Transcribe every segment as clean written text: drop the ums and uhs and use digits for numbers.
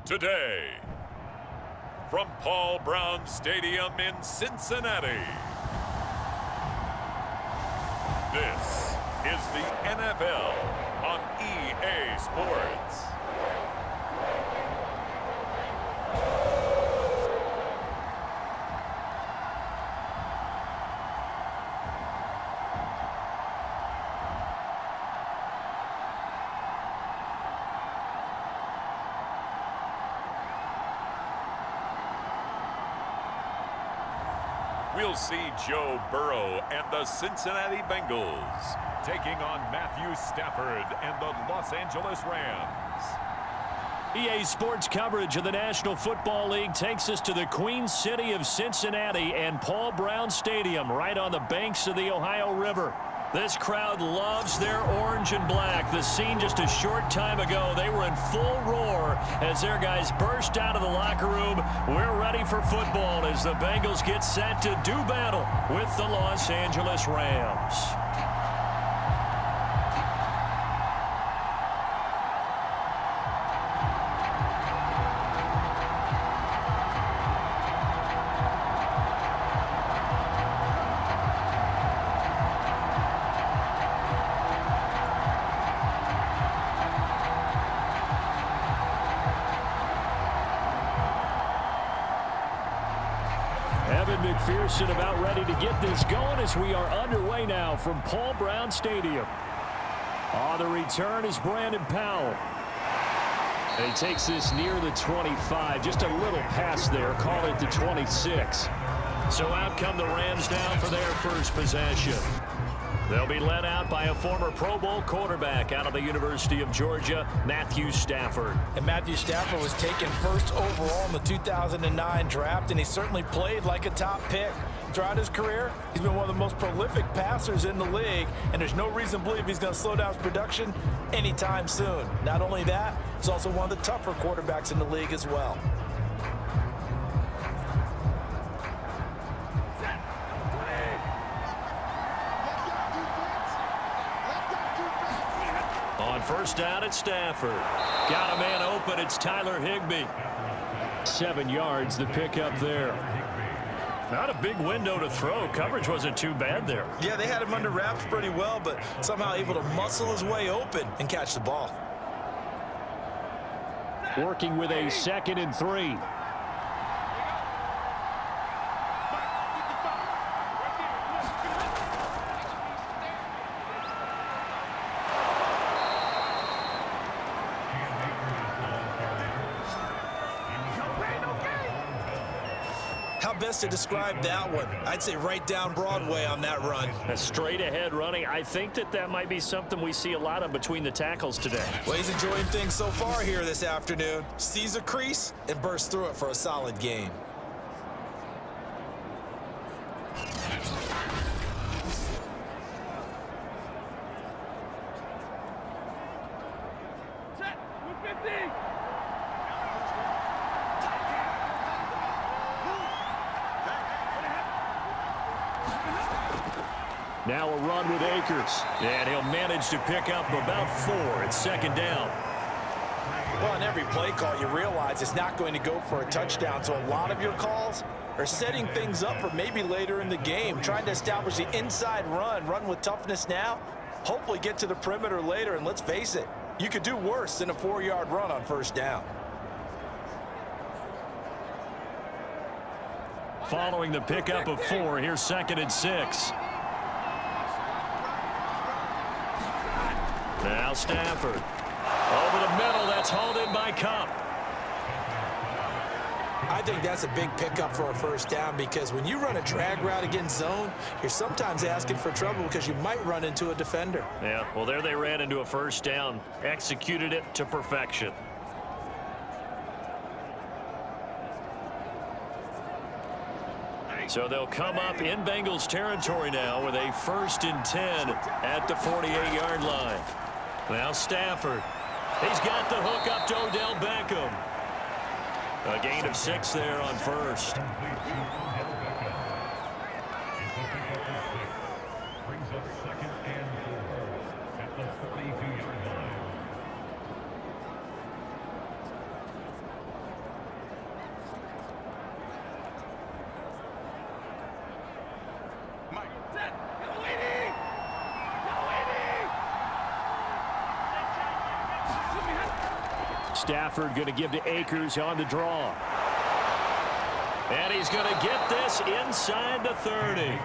today. From Paul Brown Stadium in Cincinnati, this is the NFL on EA Sports. We'll see Joe Burrow and the Cincinnati Bengals taking on Matthew Stafford and the Los Angeles Rams. EA Sports coverage of the National Football League takes us to the Queen City of Cincinnati and Paul Brown Stadium right on the banks of the Ohio River. This crowd loves their orange and black. The scene just a short time ago, they were in full roar as their guys burst out of the locker room. We're ready for football as the Bengals get set to do battle with the Los Angeles Rams. McPherson about ready to get this going as we are underway now from Paul Brown Stadium. On the return is Brandon Powell. And he takes this near the 25, just a little pass there, call it the 26. So out come the Rams down for their first possession. They'll be led out by a former Pro Bowl quarterback out of the University of Georgia, Matthew Stafford. And Matthew Stafford was taken first overall in the 2009 draft, and he certainly played like a top pick. Throughout his career, he's been one of the most prolific passers in the league, and there's no reason to believe he's going to slow down his production anytime soon. Not only that, he's also one of the tougher quarterbacks in the league as well. On first down at Stafford. Got a man open. It's Tyler Higbee. 7 yards, the pickup there. Not a big window to throw. Coverage wasn't too bad there. Yeah, they had him under wraps pretty well, but somehow able to muscle his way open and catch the ball. Working with a 2nd and 3. Best to describe that one? I'd say right down Broadway on that run. A straight ahead running. I think that might be something we see a lot of between the tackles today. Well, he's enjoying things so far here this afternoon. Sees a crease and bursts through it for a solid gain. Now a run with Akers. And he'll manage to pick up about 4 at 2nd down. Well, on every play call, you realize it's not going to go for a touchdown. So a lot of your calls are setting things up for maybe later in the game, trying to establish the inside run with toughness now, hopefully get to the perimeter later. And let's face it, you could do worse than a 4-yard run on first down. Following the pickup of 4, here's 2nd and 6. Now Stafford. Over the middle, that's hauled in by Cup. I think that's a big pickup for a first down because when you run a drag route against zone, you're sometimes asking for trouble because you might run into a defender. Yeah, well, there they ran into a first down. Executed it to perfection. So they'll come up in Bengals territory now with a 1st and 10 at the 48-yard line. Now Stafford. He's got the hook up to Odell Beckham. A gain of 6 there on first. Stafford going to give to Akers on the draw. And he's going to get this inside the 30.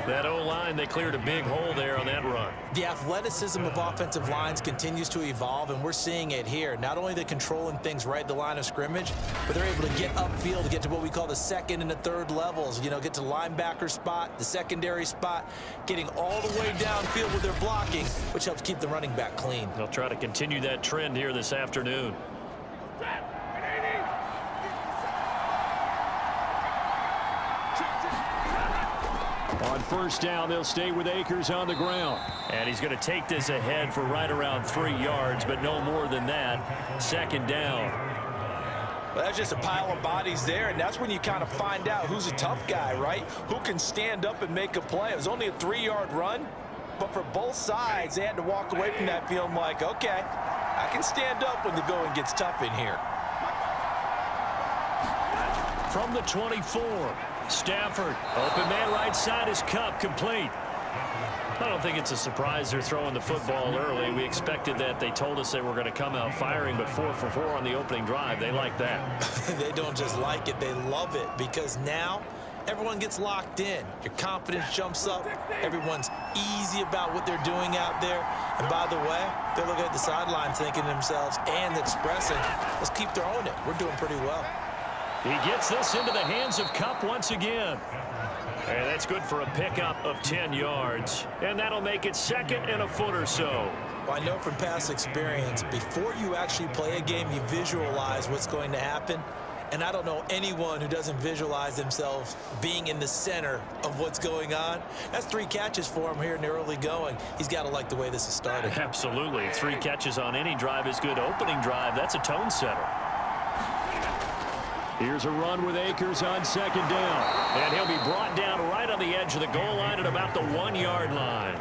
That O-line, they cleared a big hole there on that run. The athleticism of offensive lines continues to evolve, and we're seeing it here. Not only are they controlling things right at the line of scrimmage, but they're able to get upfield to get to what we call the second and the third levels. You know, get to the linebacker spot, the secondary spot, getting all the way downfield with their blocking, which helps keep the running back clean. They'll try to continue that trend here this afternoon. On first down, they'll stay with Akers on the ground. And he's going to take this ahead for right around 3 yards, but no more than that. Second down. Well, that's just a pile of bodies there, and that's when you kind of find out who's a tough guy, right? Who can stand up and make a play. It was only a 3-yard run, but for both sides, they had to walk away from that feeling like, okay, I can stand up when the going gets tough in here. From the 24, Stafford, open man right side is Kupp, complete. I don't think it's a surprise they're throwing the football early. We expected that. They told us they were going to come out firing, but 4 for 4 on the opening drive. They like that. They don't just like it, they love it, because now everyone gets locked in. Your confidence jumps up. Everyone's easy about what they're doing out there. And by the way, they're looking at the sideline thinking to themselves and expressing, let's keep throwing it. We're doing pretty well. He gets this into the hands of Kupp once again. And that's good for a pickup of 10 yards. And that'll make it second and a foot or so. Well, I know from past experience, before you actually play a game, you visualize what's going to happen. And I don't know anyone who doesn't visualize themselves being in the center of what's going on. That's 3 catches for him here in the early going. He's got to like the way this is started. Absolutely. 3 catches on any drive is good. Opening drive, that's a tone setter. Here's a run with Akers on second down. And he'll be brought down right on the edge of the goal line at about the 1-yard line.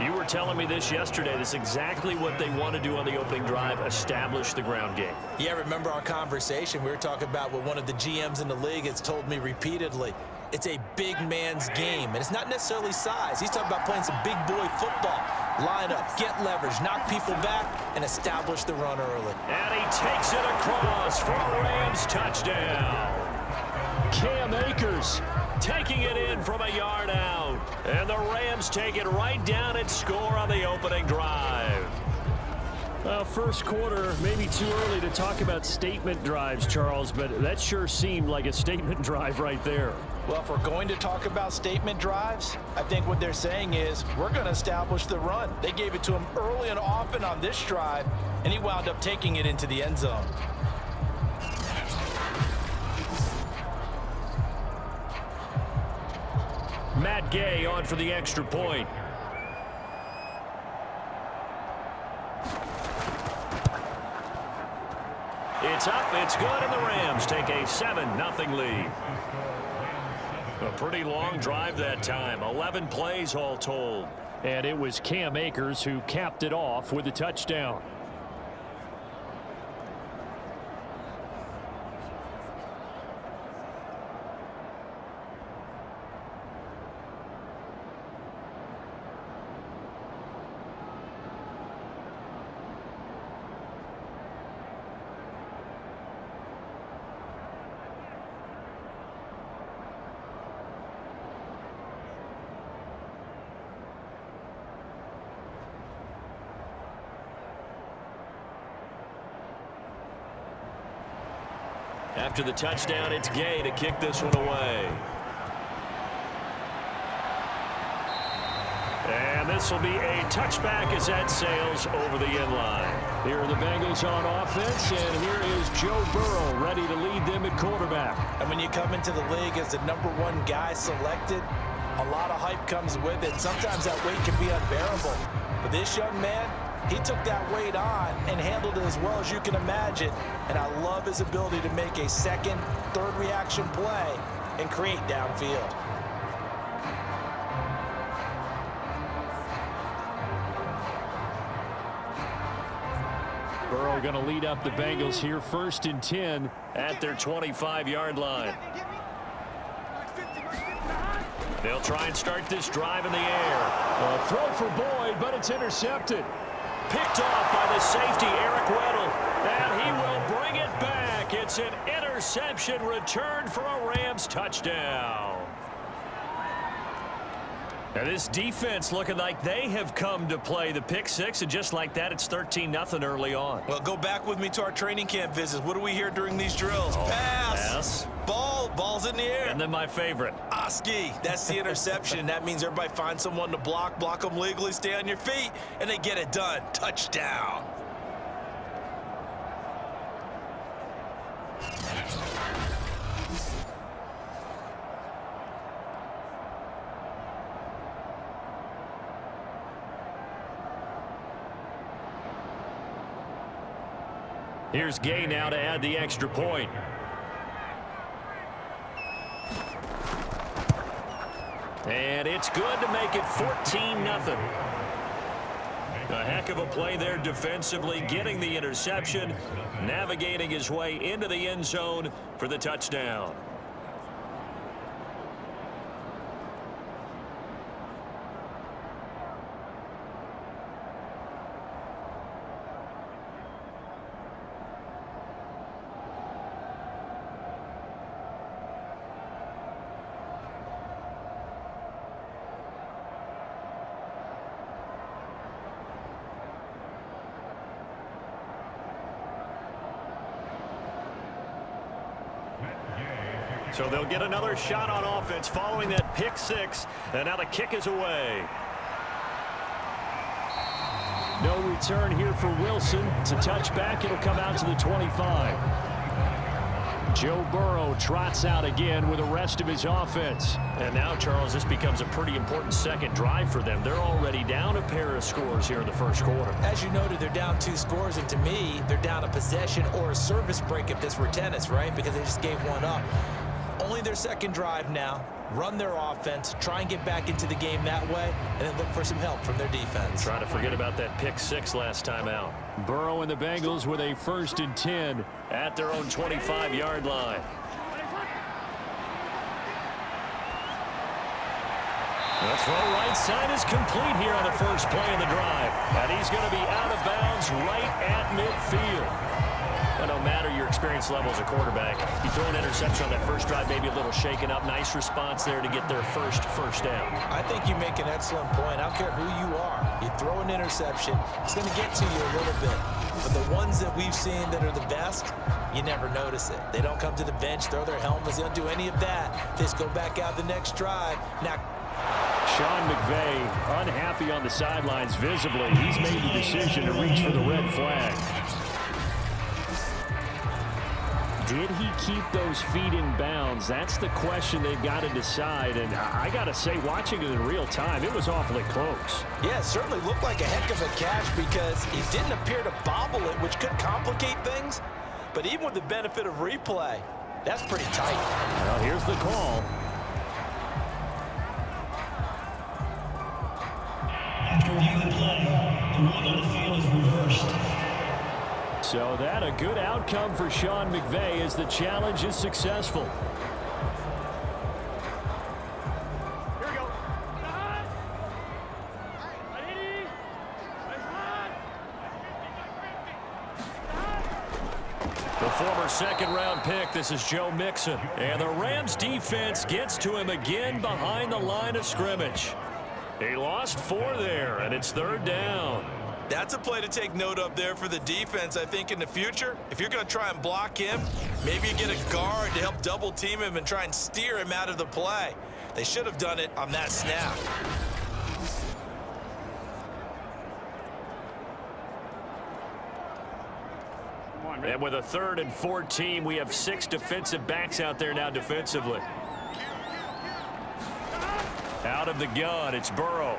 You were telling me this yesterday. This is exactly what they want to do on the opening drive, establish the ground game. Yeah, remember our conversation? We were talking about what one of the GMs in the league has told me repeatedly. It's a big man's game, and it's not necessarily size. He's talking about playing some big boy football. Line up, get leverage, knock people back, and establish the run early. And he takes it across for a Rams touchdown. Cam Akers taking it in from a yard out. And the Rams take it right down and score on the opening drive. Well, first quarter, maybe too early to talk about statement drives, Charles, but that sure seemed like a statement drive right there. Well, if we're going to talk about statement drives, I think what they're saying is we're going to establish the run. They gave it to him early and often on this drive, and he wound up taking it into the end zone. Matt Gay on for the extra point. It's up, it's good, and the Rams take a 7-0 lead. A pretty long drive that time, 11 plays all told. And it was Cam Akers who capped it off with a touchdown. After the touchdown, it's Gay to kick this one away. And this will be a touchback as that sails over the end line. Here are the Bengals on offense, and here is Joe Burrow ready to lead them at quarterback. And when you come into the league as the #1 guy selected, a lot of hype comes with it. Sometimes that weight can be unbearable. But this young man, he took that weight on and handled it as well as you can imagine. And I love his ability to make a second, third reaction play and create downfield. Burrow going to lead up the Bengals here, 1st and 10 at their 25-yard line. They'll try and start this drive in the air. A throw for Boyd, but it's intercepted. Picked off by the safety, Eric Weddle. And he will bring it back. It's an interception return for a Rams touchdown. And this defense looking like they have come to play the pick six, and just like that, it's 13-0 early on. Well, go back with me to our training camp visits. What do we hear during these drills? Pass. Ball's in the air. And then my favorite. Oski. That's the interception. That means everybody finds someone to block them legally, stay on your feet, and they get it done. Touchdown. Here's Gay now to add the extra point. And it's good to make it 14-0. A heck of a play there defensively, getting the interception, navigating his way into the end zone for the touchdown. So they'll get another shot on offense following that pick six. And now the kick is away. No return here for Wilson. It's a touchback. It'll come out to the 25. Joe Burrow trots out again with the rest of his offense. And now, Charles, this becomes a pretty important second drive for them. They're already down a pair of scores here in the first quarter. As you noted, they're down 2 scores, and to me, they're down a possession or a service break if this were tennis, right? Because they just gave one up. Only their second drive now. Run their offense, try and get back into the game that way, and then look for some help from their defense. Try to forget about that pick six last time out. Burrow and the Bengals with a 1st and 10 at their own 25-yard line. The throw right side is complete here on the first play of the drive. And he's going to be out of bounds right at midfield. But no matter your experience level as a quarterback, you throw an interception on that first drive, maybe a little shaken up. Nice response there to get their first down. I think you make an excellent point. I don't care who you are. You throw an interception, it's going to get to you a little bit. But the ones that we've seen that are the best, you never notice it. They don't come to the bench, throw their helmets. They don't do any of that. They just go back out the next drive. Now, Sean McVay unhappy on the sidelines visibly. He's made the decision to reach for the red flag. Did he keep those feet in bounds? That's the question they've got to decide. And I got to say, watching it in real time, it was awfully close. Yeah, it certainly looked like a heck of a catch because he didn't appear to bobble it, which could complicate things. But even with the benefit of replay, that's pretty tight. Well, here's the call. After reviewing the play, the rule on the field is reversed. So that a good outcome for Sean McVay as the challenge is successful. Here we go. The former second-round pick, this is Joe Mixon. And the Rams defense gets to him again behind the line of scrimmage. He lost 4 there, and it's 3rd down. That's a play to take note of there for the defense, I think, in the future. If you're going to try and block him, maybe you get a guard to help double team him and try and steer him out of the play. They should have done it on that snap. And with a 3rd and 14, we have 6 defensive backs out there now defensively. Out of the gun, it's Burrow.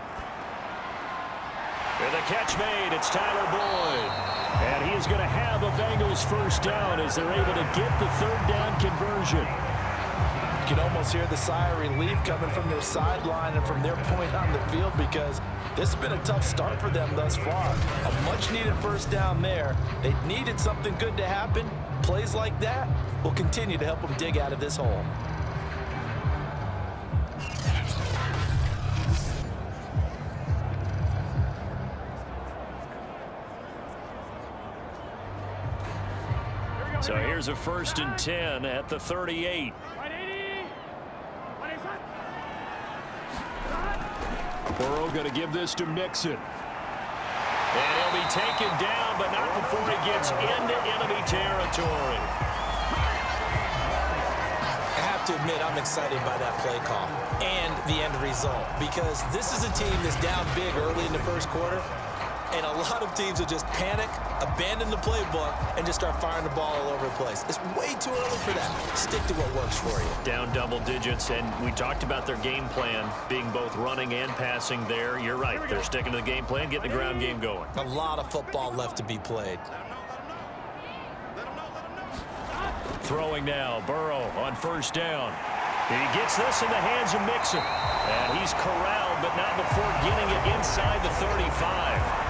And the catch made, it's Tyler Boyd. And he's going to have a Bengals first down as they're able to get the 3rd down conversion. You can almost hear the sigh of relief coming from their sideline and from their point on the field because this has been a tough start for them thus far. A much-needed first down there. They needed something good to happen. Plays like that will continue to help them dig out of this hole. So here's a 1st and 10 at the 38. Burrow going to give this to Mixon. And he'll be taken down, but not before he gets into enemy territory. I have to admit, I'm excited by that play call and the end result, because this is a team that's down big early in the first quarter, and a lot of teams will just panic, abandon the playbook, and just start firing the ball all over the place. It's way too early for that. Stick to what works for you. Down double digits, and we talked about their game plan being both running and passing there. You're right. They're sticking to the game plan, getting the ground game going. A lot of football left to be played. Throwing now, Burrow on 1st down. He gets this in the hands of Mixon. And he's corralled, but not before getting it inside the 35.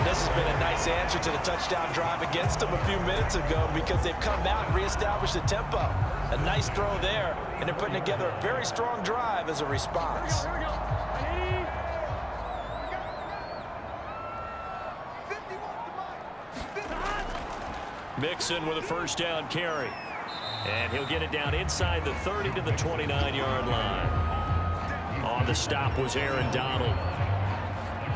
This has been a nice answer to the touchdown drive against them a few minutes ago, because they've come out and reestablished the tempo. A nice throw there, and they're putting together a very strong drive as a response. Mixon with a 1st down carry. And he'll get it down inside the 30 to the 29-yard line. On the stop was Aaron Donald.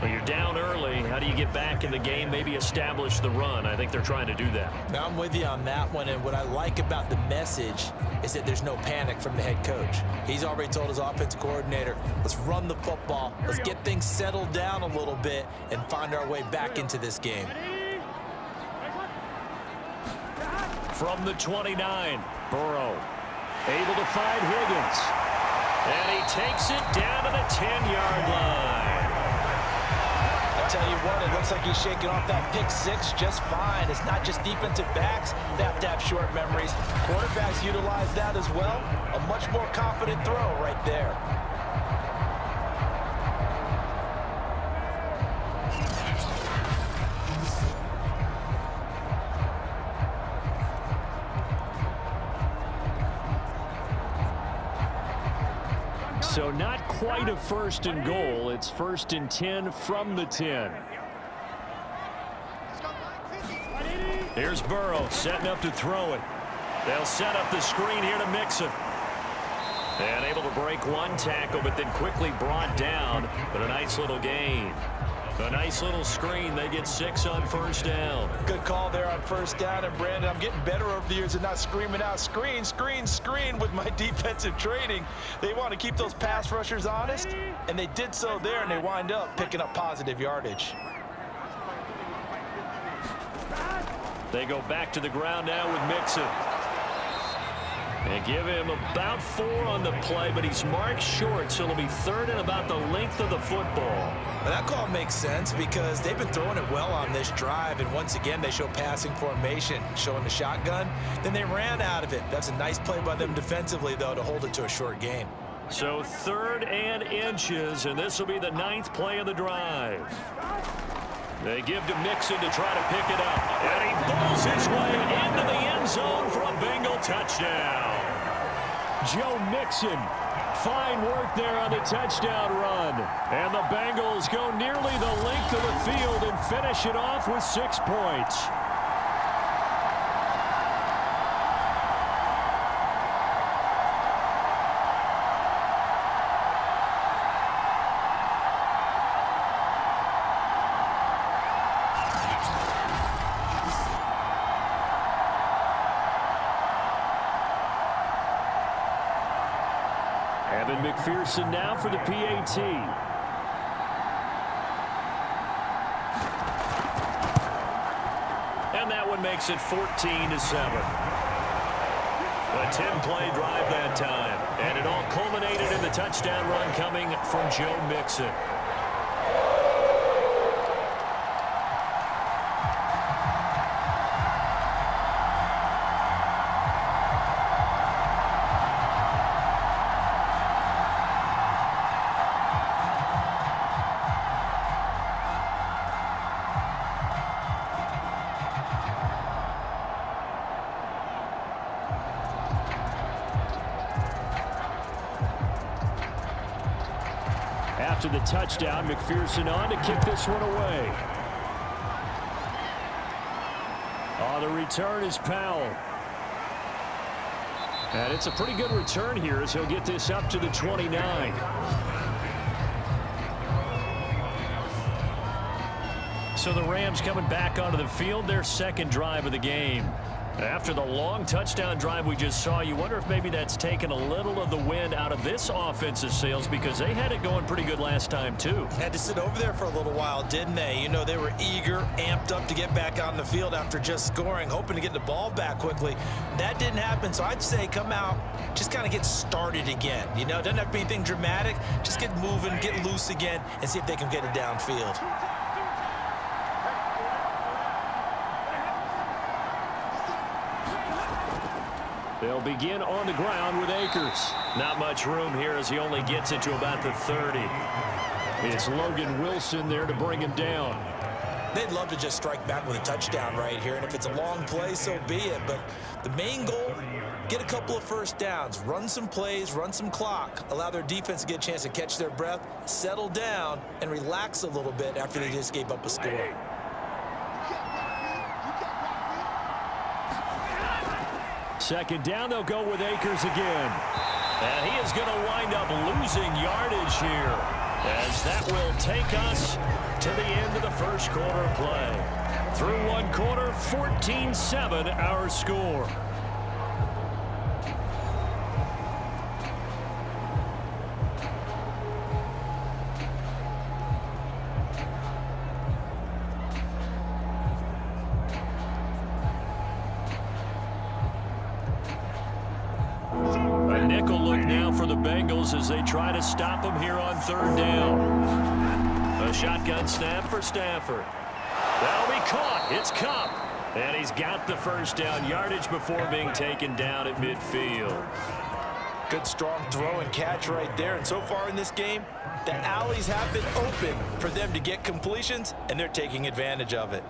Well, you're down early. How do you get back in the game, maybe establish the run? I think they're trying to do that. Now, I'm with you on that one, and what I like about the message is that there's no panic from the head coach. He's already told his offensive coordinator, let's run the football, let's get things settled down a little bit and find our way back into this game. From the 29, Burrow able to find Higgins. And he takes it down to the 10-yard line. I tell you what, it looks like he's shaking off that pick six just fine. It's not just defensive backs that have to have short memories. Quarterbacks utilize that as well. A much more confident throw right there. So not quite a 1st and goal. It's 1st and 10 from the 10. Here's Burrow setting up to throw it. They'll set up the screen here to Mixon. And able to break one tackle, but then quickly brought down. But a nice little gain. A nice little screen. They get 6 on 1st down. Good call there on 1st down. And Brandon, I'm getting better over the years at not screaming out screen, screen, screen with my defensive training. They want to keep those pass rushers honest, and they did so there, and they wind up picking up positive yardage. They go back to the ground now with Mixon. They give him about 4 on the play, but he's marked short, so it'll be 3rd and about the length of the football. Well, that call makes sense because they've been throwing it well on this drive, and once again they show passing formation, showing the shotgun. Then they ran out of it. That's a nice play by them defensively, though, to hold it to a short gain. So 3rd and inches, and this will be the 9th play of the drive. They give to Mixon to try to pick it up, and he balls his way into the end zone for a Bengal touchdown. Joe Mixon, fine work there on the touchdown run. And the Bengals go nearly the length of the field and finish it off with 6 points. McPherson now for the PAT. And that one makes it 14-7. A 10-play drive that time. And it all culminated in the touchdown run coming from Joe Mixon. After the touchdown, McPherson on to kick this one away. Oh, The return is Powell. And it's a pretty good return here as he'll get this up to the 29. So the Rams coming back onto the field, their second drive of the game. After the long touchdown drive we just saw, you wonder if maybe that's taken a little of the wind out of this offensive sails, because they had it going pretty good last time too. Had to sit over there for a little while, didn't they? You know, they were eager, amped up to get back on the field after just scoring, hoping to get the ball back quickly. That didn't happen, so I'd say come out, just kind of get started again. You know, it doesn't have to be anything dramatic. Just get moving, get loose again, and see if they can get it downfield. They'll begin on the ground with Akers. Not much room here as he only gets it to about the 30. It's Logan Wilson there to bring him down. They'd love to just strike back with a touchdown right here, and if it's a long play, so be it. But the main goal, get a couple of first downs, run some plays, run some clock, allow their defense to get a chance to catch their breath, settle down, and relax a little bit after they just gave up a score. Second down, they'll go with Akers again. And he is going to wind up losing yardage here, as that will take us to the end of the first quarter of play. Through one quarter, 14-7 our score. Nickel look now for the Bengals as they try to him here on third down. A shotgun snap for Stafford. That'll be caught. It's Kupp. And he's got the first down yardage before being taken down at midfield. Good strong throw and catch right there. And so far in this game, the alleys have been open for them to get completions, and they're taking advantage of it.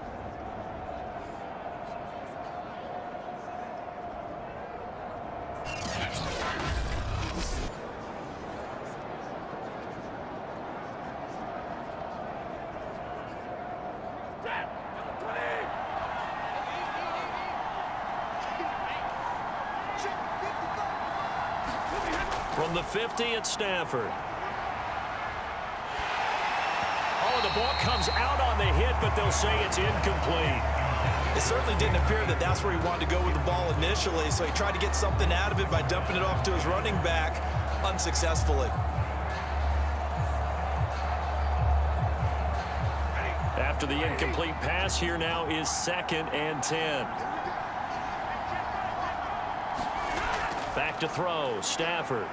From the 50 at Stafford. Oh, the ball comes out on the hit, but they'll say it's incomplete. It certainly didn't appear that that's where he wanted to go with the ball initially, so he tried to get something out of it by dumping it off to his running back unsuccessfully. After the incomplete pass, here now is 2nd and 10. Back to throw, Stafford.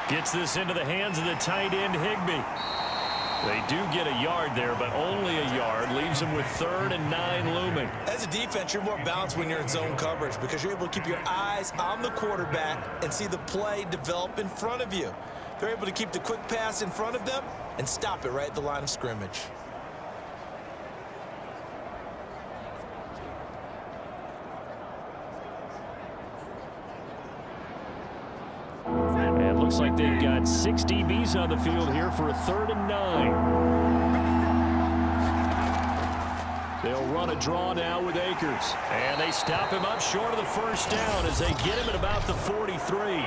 Gets this into the hands of the tight end, Higbee. They do get a yard there, but only a yard. Leaves them with 3rd and 9 looming. As a defense, you're more balanced when you're in zone coverage because you're able to keep your eyes on the quarterback and see the play develop in front of you. They're able to keep the quick pass in front of them and stop it right at the line of scrimmage. And looks like they've got 6 DBs on the field here for a 3rd and 9. They'll run a draw now with Akers. And they stop him up short of the first down as they get him at about the 43.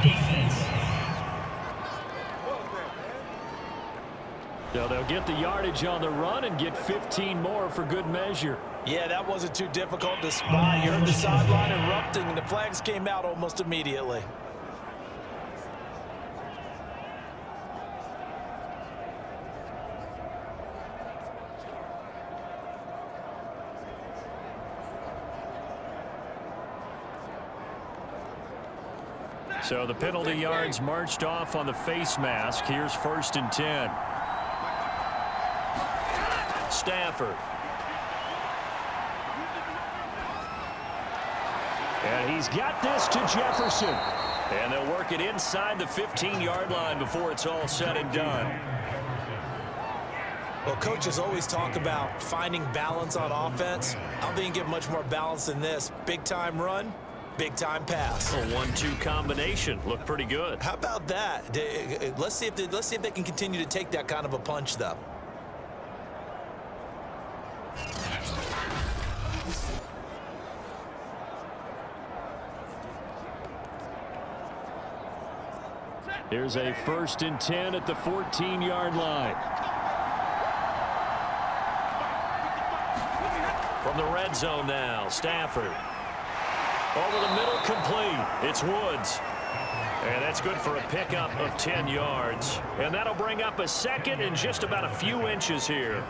Defense. So they'll get the yardage on the run and get 15 more for good measure. Yeah, that wasn't too difficult to spot. You heard the sideline erupting, and the flags came out almost immediately. So the penalty yards marched off on the face mask. Here's 1st and 10. Stafford. And he's got this to Jefferson. And they'll work it inside the 15-yard line before it's all said and done. Well, coaches always talk about finding balance on offense. I don't think you can get much more balance than this. Big-time run, big-time pass. A 1-2 combination. Looked pretty good. How about that? Let's see if they can continue to take that kind of a punch, though. Here's a 1st and 10 at the 14-yard line. From the red zone now, Stafford. Over the middle, complete. It's Woods. And that's good for a pickup of 10 yards. And that'll bring up a 2nd and just about a few inches here.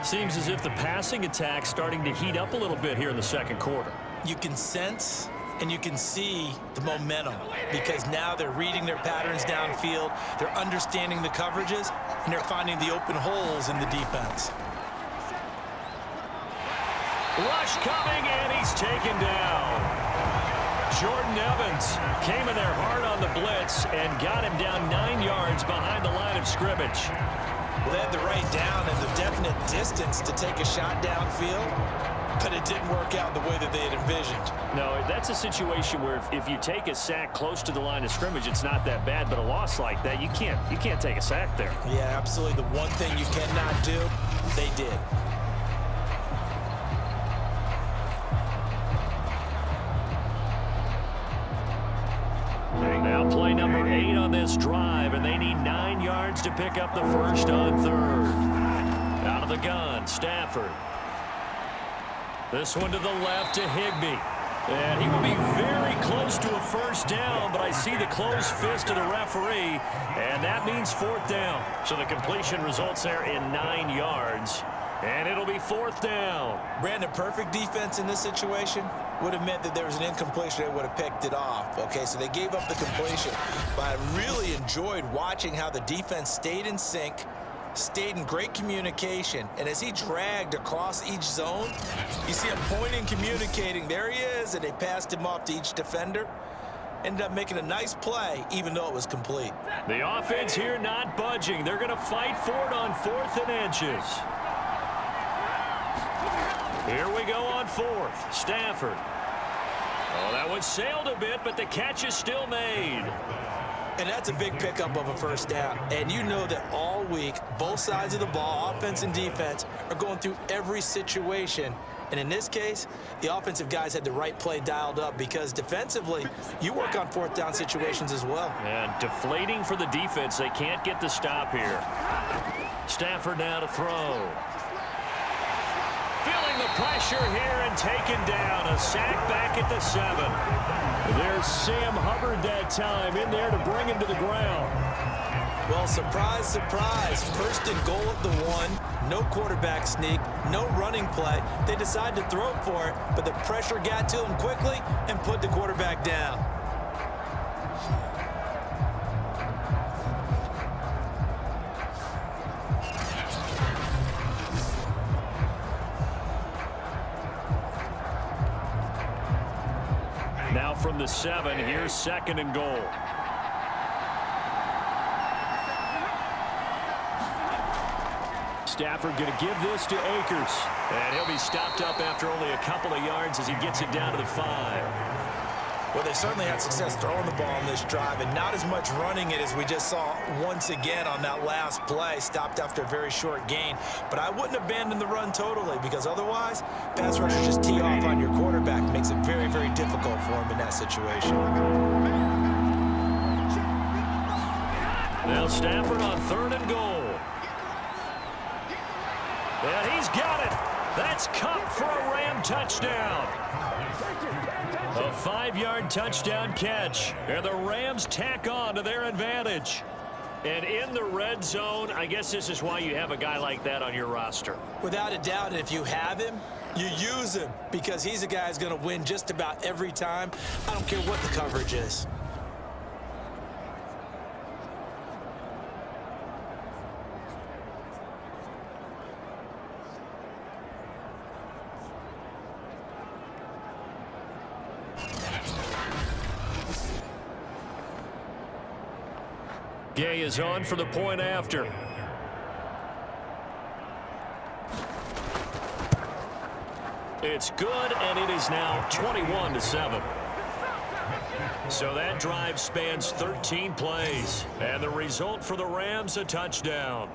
Seems as if the passing attack's starting to heat up a little bit here in the 2nd quarter. You can sense and you can see the momentum because now they're reading their patterns downfield, they're understanding the coverages, and they're finding the open holes in the defense. Rush coming, and he's taken down. Jordan Evans came in there hard on the blitz and got him down 9 yards behind the line of scrimmage. Well, they had the right down and the definite distance to take a shot downfield, but it didn't work out the way that they had envisioned. No, that's a situation where if you take a sack close to the line of scrimmage, it's not that bad, but a loss like that, you can't take a sack there. Yeah, absolutely. The one thing you cannot do, they did. Now play number 8 on this drive, and they need 9 yards to pick up the 1st on 3rd. Out of the gun, Stafford. This one to the left to Higbee. And he will be very close to a 1st down, but I see the closed fist of the referee, and that means 4th down. So the completion results there in 9 yards, and it'll be 4th down. Brandon, perfect defense in this situation would have meant that there was an incompletion. They would have picked it off. Okay, so they gave up the completion, but I really enjoyed watching how the defense stayed in sync, stayed in great communication, and as he dragged across each zone, you see him pointing, communicating. There he is, and they passed him off to each defender. Ended up making a nice play, even though it was complete. The offense here not budging. They're going to fight for it on 4th and inches. Here we go on 4th. Stafford. Oh, that one sailed a bit, but the catch is still made. And that's a big pickup of a 1st down. And you know that all week, both sides of the ball, offense and defense, are going through every situation. And in this case, the offensive guys had the right play dialed up because defensively, you work on 4th down situations as well. And deflating for the defense. They can't get the stop here. Stafford now to throw. Feeling the pressure here and taken down. A sack back at the 7. There's Sam Hubbard that time in there to bring him to the ground. Well, surprise, surprise. 1st and goal at the 1. No quarterback sneak. No running play. They decided to throw for it, but the pressure got to them quickly and put the quarterback down. Now from the 7, here's 2nd and goal. Stafford going to give this to Akers. And he'll be stopped up after only a couple of yards as he gets it down to the 5. Well, they certainly had success throwing the ball on this drive and not as much running it as we just saw once again on that last play, stopped after a very short gain. But I wouldn't abandon the run totally because otherwise, pass rushers just tee off on your quarterback. It makes it very, very difficult for him in that situation. Now Stafford on 3rd and goal. And he's got it. That's Cup for a Ram touchdown. A 5-yard touchdown catch. And the Rams tack on to their advantage. And in the red zone, I guess this is why you have a guy like that on your roster. Without a doubt, and if you have him, you use him because he's a guy who's going to win just about every time. I don't care what the coverage is. Gay is on for the point after. It's good, and it is now 21-7. So that drive spans 13 plays, and the result for the Rams, a touchdown.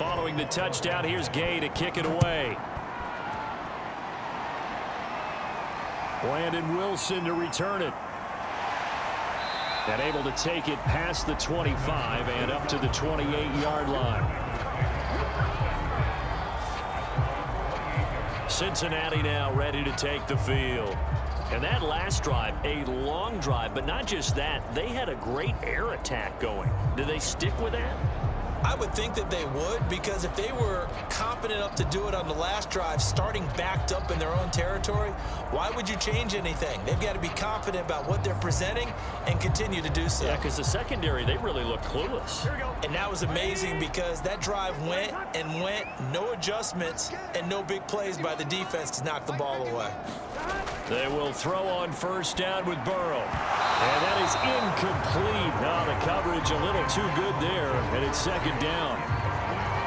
Following the touchdown, here's Gay to kick it away. Brandon Wilson to return it. And able to take it past the 25 and up to the 28-yard line. Cincinnati now ready to take the field. And that last drive, a long drive, but not just that. They had a great air attack going. Do they stick with that? I would think that they would, because if they were confident enough to do it on the last drive, starting backed up in their own territory, why would you change anything? They've got to be confident about what they're presenting and continue to do so. Yeah, because the secondary, they really look clueless. And that was amazing because that drive went and went, no adjustments and no big plays by the defense to knock the ball away. They will throw on first down with Burrow. And that is incomplete. Now the coverage a little too good there, and it's second down.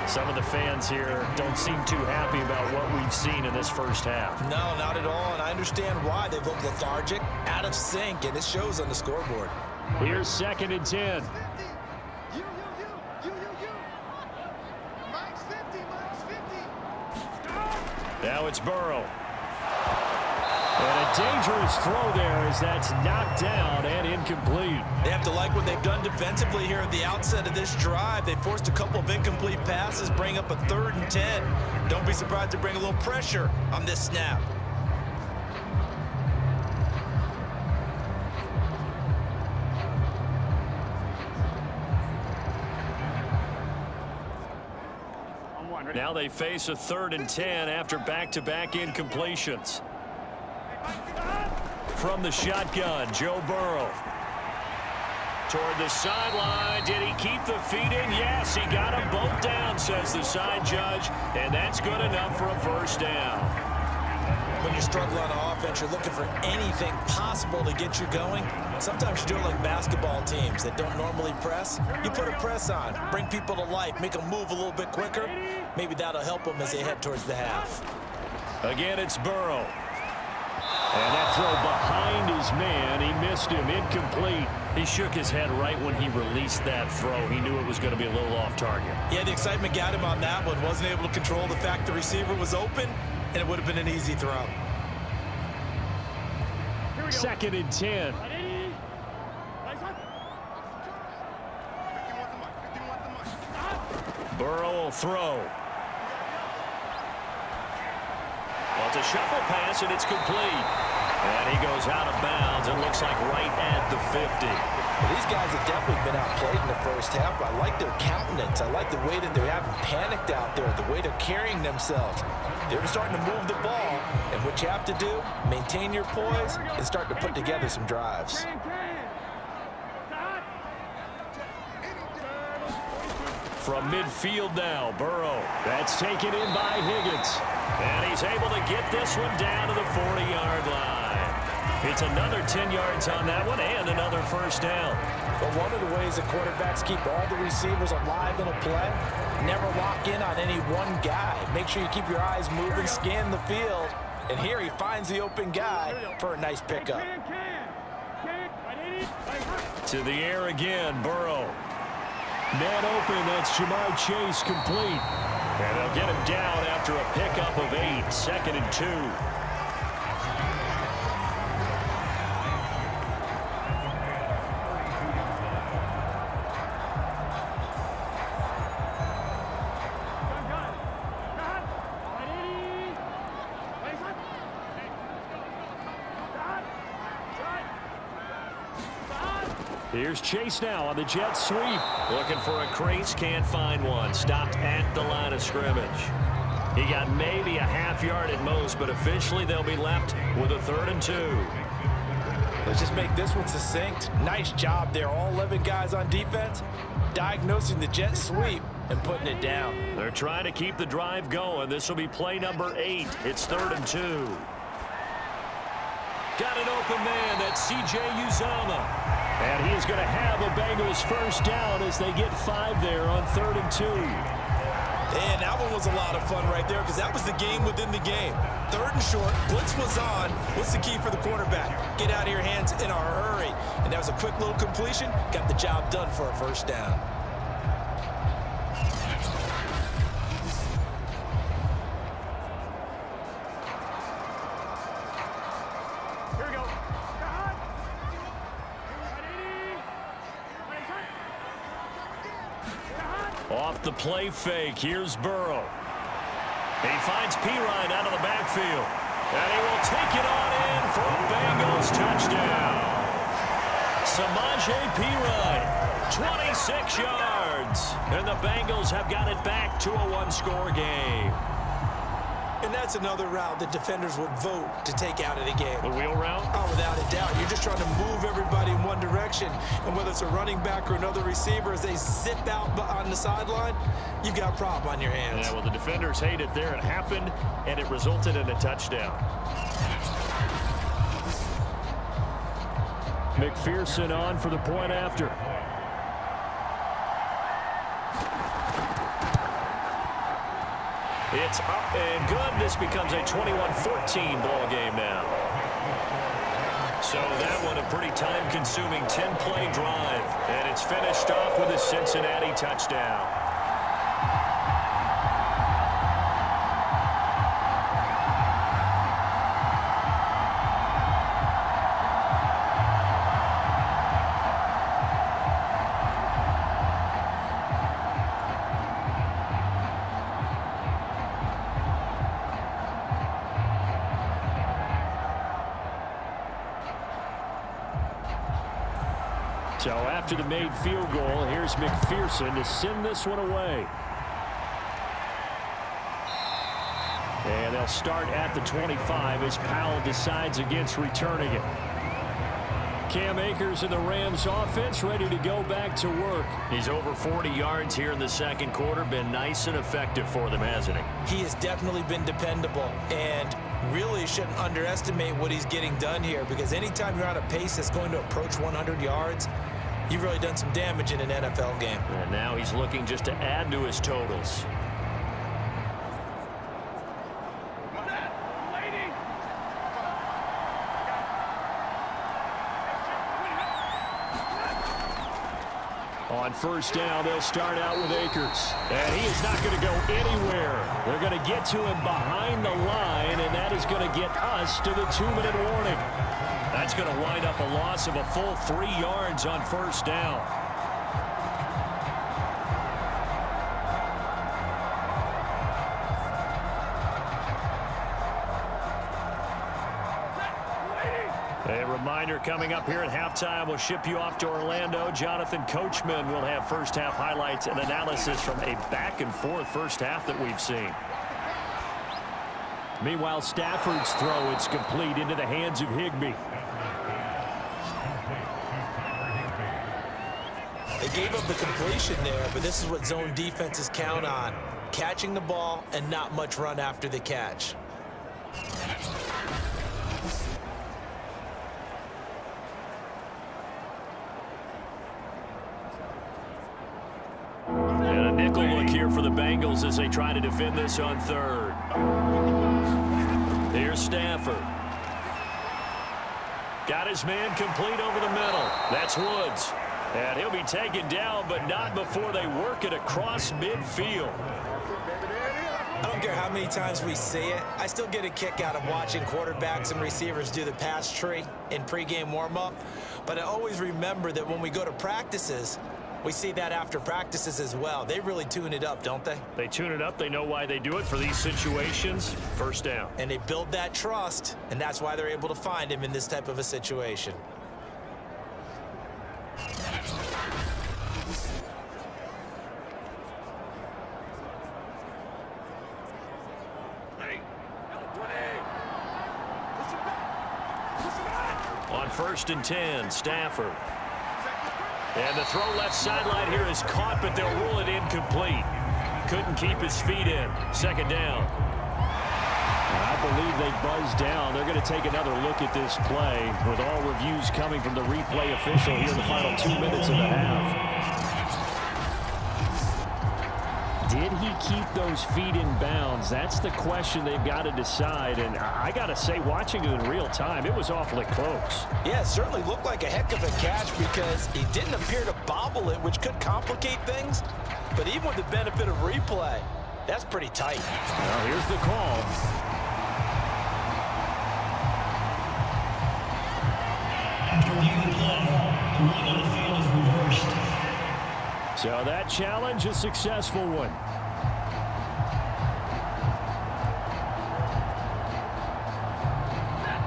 Some of the fans here don't seem too happy about what we've seen in this first half. No, not at all, and I understand why. They look lethargic, out of sync, and it shows on the scoreboard. Here's second and 10. Now it's Burrow. And a dangerous throw there as that's knocked down and incomplete. They have to like what they've done defensively here at the outset of this drive. They forced a couple of incomplete passes, bring up a 3rd and 10. Don't be surprised to bring a little pressure on this snap. Now they face a 3rd and 10 after back-to-back incompletions. From the shotgun, Joe Burrow. Toward the sideline. Did he keep the feet in? Yes, he got them both down, says the side judge. And that's good enough for a first down. When you're struggling on offense, you're looking for anything possible to get you going. Sometimes you do it like basketball teams that don't normally press. You put a press on, bring people to life, make them move a little bit quicker. Maybe that'll help them as they head towards the half. Again, it's Burrow. And that throw behind his man, he missed him, incomplete. He shook his head right when he released that throw. He knew it was going to be a little off target. Yeah, the excitement got him on that one. Wasn't able to control the fact the receiver was open, and it would have been an easy throw. Second and 10. Burrow will throw. Well, it's a shuffle pass, and it's complete. And he goes out of bounds. It looks like right at the 50. Well, these guys have definitely been outplayed in the first half. I like their countenance. I like the way that they haven't panicked out there, the way they're carrying themselves. They're starting to move the ball, and what you have to do, maintain your poise and start to put together some drives. From midfield now, Burrow. That's taken in by Higgins. And he's able to get this one down to the 40-yard line. It's another 10 yards on that one and another first down. But one of the ways the quarterbacks keep all the receivers alive in a play, never lock in on any one guy. Make sure you keep your eyes moving, scan the field. And here he finds the open guy for a nice pickup. To the air again, Burrow. Man open, that's Jamar Chase complete. And they'll get him down after a pickup of 8, second and 2. Here's Chase now on the jet sweep. Looking for a crease, can't find one. Stopped at the line of scrimmage. He got maybe a half yard at most, but officially they'll be left with a 3rd and 2. Let's just make this one succinct. Nice job there. All 11 guys on defense diagnosing the jet sweep and putting it down. They're trying to keep the drive going. This will be play number 8. It's 3rd and 2. Got an open man. That's C.J. Uzomah. And he is going to have a Bengals first down as they get 5 there on 3rd and 2. And that one was a lot of fun right there because that was the game within the game. 3rd and short, blitz was on. What's the key for the quarterback? Get out of your hands in a hurry. And that was a quick little completion. Got the job done for a first down. Off the play fake, here's Burrow. He finds Pirine out of the backfield. And he will take it on in for a Bengals touchdown. Samaje Pirine, 26 yards. And the Bengals have got it back to a one-score game. And that's another route that defenders would vote to take out of the game. The wheel route? Oh, without a doubt. You're just trying to move everybody in one direction. And whether it's a running back or another receiver, as they zip out on the sideline, you've got a problem on your hands. Yeah, well, the defenders hate it there. It happened, and it resulted in a touchdown. McPherson on for the point after. It's up and good. This becomes a 21-14 ball game now. So that one a pretty time-consuming 10-play drive. And it's finished off with a Cincinnati touchdown. So after the made field goal, here's McPherson to send this one away. And they'll start at the 25 as Powell decides against returning it. Cam Akers in the Rams offense ready to go back to work. He's over 40 yards here in the second quarter. Been nice and effective for them, hasn't he? He has definitely been dependable, and really shouldn't underestimate what he's getting done here, because anytime you're on a pace that's going to approach 100 yards, you've really done some damage in an NFL game. And now he's looking just to add to his totals. On first down, they'll start out with Akers. And he is not going to go anywhere. They're going to get to him behind the line, and that is going to get us to the 2-minute warning. That's going to wind up a loss of a full 3 yards on first down. A reminder coming up here at halftime, we'll ship you off to Orlando. Jonathan Coachman will have first half highlights and analysis from a back and forth first half that we've seen. Meanwhile, Stafford's throw, it's complete into the hands of Higbee. They gave up the completion there, but this is what zone defenses count on. Catching the ball and not much run after the catch. And a nickel look here for the Bengals as they try to defend this on third. Here's Stafford. Got his man complete over the middle. That's Woods. And he'll be taken down, but not before they work it across midfield. I don't care how many times we see it. I still get a kick out of watching quarterbacks and receivers do the pass tree in pregame warm-up. But I always remember that when we go to practices, we see that after practices as well. They really tune it up, don't they? They tune it up. They know why they do it for these situations. First down. And they build that trust, and that's why they're able to find him in this type of a situation. On 1st and 10, Stafford. And the throw left sideline here is caught, but they'll rule it incomplete. Couldn't keep his feet in. Second down. I believe they buzzed down. They're going to take another look at this play with all reviews coming from the replay official here in the final 2 minutes of the half. Did he keep those feet in bounds? That's the question they've got to decide. And I got to say, watching it in real time, it was awfully close. Yeah, it certainly looked like a heck of a catch because he didn't appear to bobble it, which could complicate things. But even with the benefit of replay, that's pretty tight. Well, here's the call. After reviewing the play, the rule on the field is reversed. So that challenge, a successful one.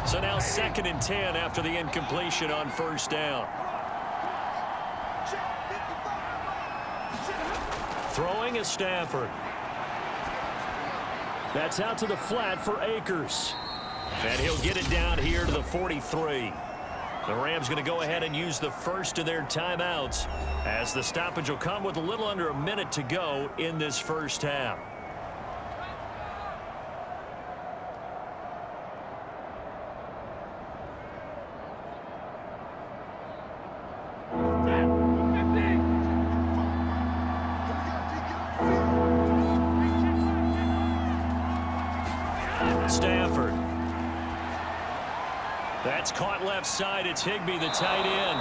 So now 2nd and 10 after the incompletion on first down. Throwing is Stafford. That's out to the flat for Akers. And he'll get it down here to the 43. The Rams going to go ahead and use the first of their timeouts as the stoppage will come with a little under a minute to go in this first half. Stafford. That's caught left side. It's Higbee, the tight end.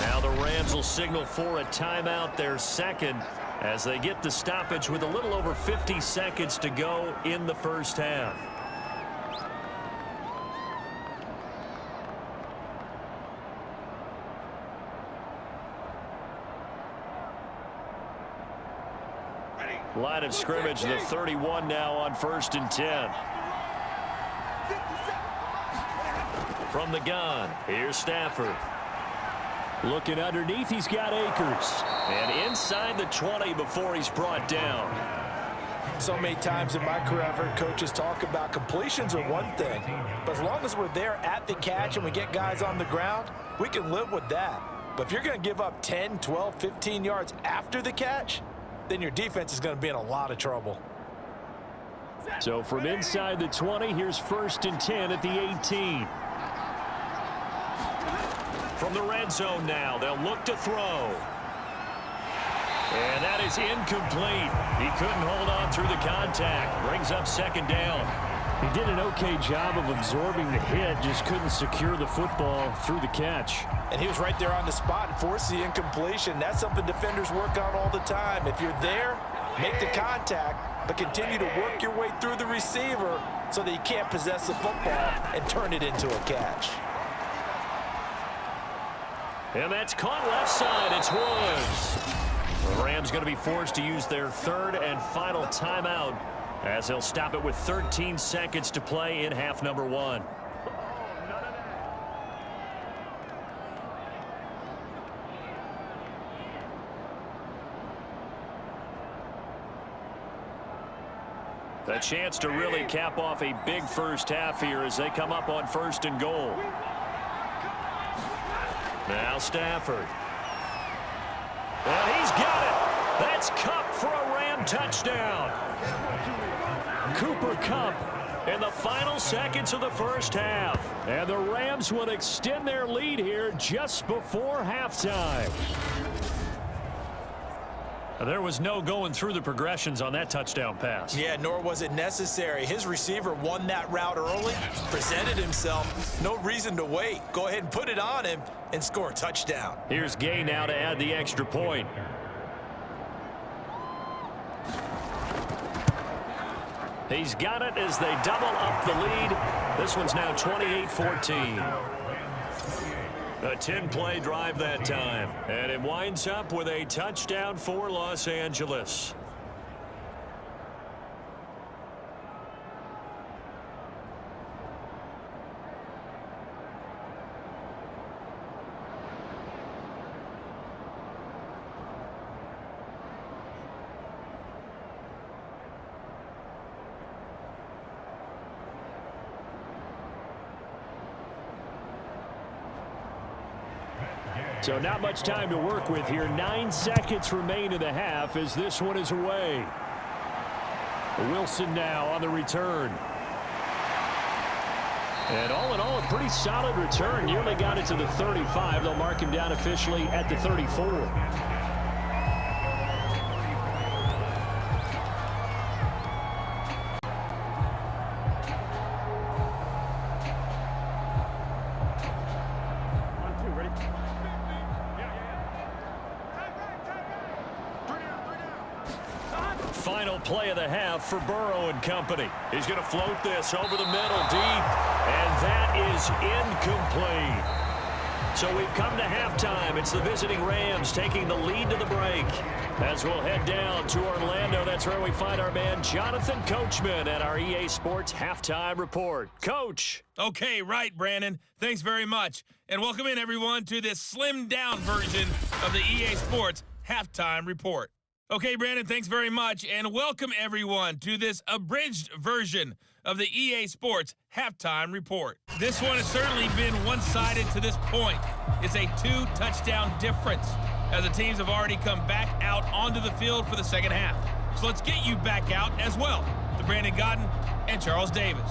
Now the Rams will signal for a timeout, their second, as they get the stoppage with a little over 50 seconds to go in the first half. Line of scrimmage, the 31 now on 1st and 10. From the gun, here's Stafford. Looking underneath, he's got Akers. And inside the 20 before he's brought down. So many times in my career, I've heard coaches talk about completions are one thing. But as long as we're there at the catch and we get guys on the ground, we can live with that. But if you're going to give up 10, 12, 15 yards after the catch, then your defense is going to be in a lot of trouble. So from inside the 20, here's 1st and 10 at the 18. From the red zone now, they'll look to throw. And that is incomplete. He couldn't hold on through the contact. Brings up 2nd down. He did an okay job of absorbing the hit, just couldn't secure the football through the catch. And he was right there on the spot and forced the incompletion. That's something defenders work on all the time. If you're there, make the contact, but continue to work your way through the receiver so that you can't possess the football and turn it into a catch. And that's caught left side. It's Woods. The Rams going to be forced to use their 3rd and final timeout as they'll stop it with 13 seconds to play in half number 1. A chance to really cap off a big first half here as they come up on 1st and goal. Now Stafford. And he's got it. That's Kupp for a Ram touchdown. Cooper Kupp in the final seconds of the first half. And the Rams will extend their lead here just before halftime. There was no going through the progressions on that touchdown pass. Yeah, nor was it necessary. His receiver won that route early, presented himself. No reason to wait. Go ahead and put it on him and score a touchdown. Here's Gay now to add the extra point. He's got it as they double up the lead. This one's now 28-14. A 10-play drive that time. And it winds up with a touchdown for Los Angeles. So not much time to work with here. 9 seconds remain in the half as this one is away. Wilson now on the return. And all in all, a pretty solid return. Nearly got it to the 35. They'll mark him down officially at the 34. Final play of the half for Burrow and company. He's going to float this over the middle deep, and that is incomplete. So we've come to halftime. It's the visiting Rams taking the lead to the break. As we'll head down to Orlando, that's where we find our man Jonathan Coachman at our EA Sports Halftime Report. Coach. Okay, right, Brandon. Thanks very much. And welcome in, everyone, to this slimmed-down version of the EA Sports Halftime Report. Okay, Brandon, thanks very much. And welcome, everyone, to this abridged version of the EA Sports Halftime Report. This one has certainly been one-sided to this point. It's a 2-touchdown difference, as the teams have already come back out onto the field for the second half. So let's get you back out as well to Brandon Godden and Charles Davis.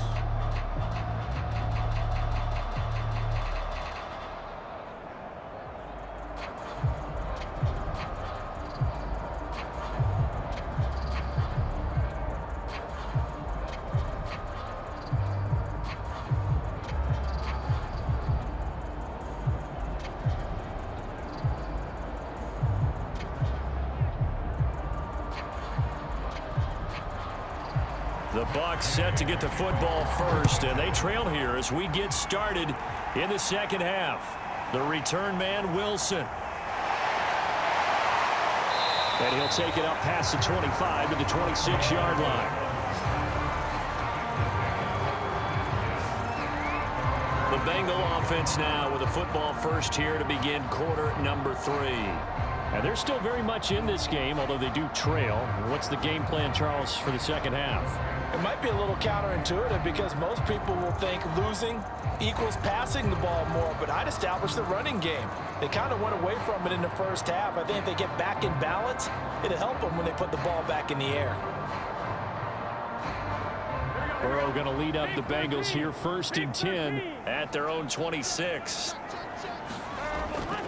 The Bucs set to get the football first, and they trail here as we get started in the second half. The return man, Wilson. And he'll take it up past the 25 to the 26-yard line. The Bengal offense now with a football first here to begin quarter number 3. And they're still very much in this game, although they do trail. What's the game plan, Charles, for the second half? It might be a little counterintuitive because most people will think losing equals passing the ball more, but I'd establish the running game. They kind of went away from it in the first half. I think if they get back in balance, it'll help them when they put the ball back in the air. Burrow going to lead up the Bengals here, 1st and 10 at their own 26.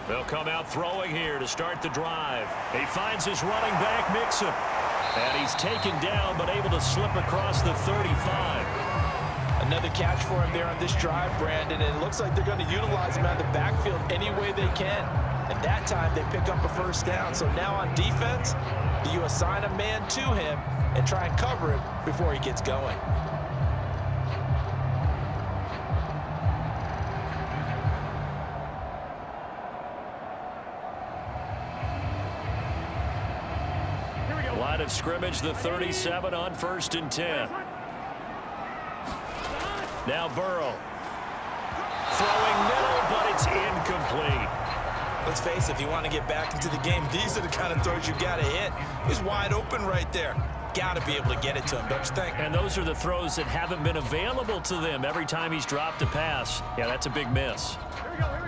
They'll come out throwing here to start the drive. He finds his running back, Mixon. And he's taken down, but able to slip across the 35. Another catch for him there on this drive, Brandon. And it looks like they're going to utilize him out of the backfield any way they can. And that time, they pick up a first down. So now on defense, do you assign a man to him and try and cover him before he gets going? Line of scrimmage, the 37 on 1st and 10. Now Burrow. Throwing middle, but it's incomplete. Let's face it, if you want to get back into the game, these are the kind of throws you got to hit. He's wide open right there. Got to be able to get it to him, don't you think? And those are the throws that haven't been available to them every time he's dropped a pass. Yeah, that's a big miss.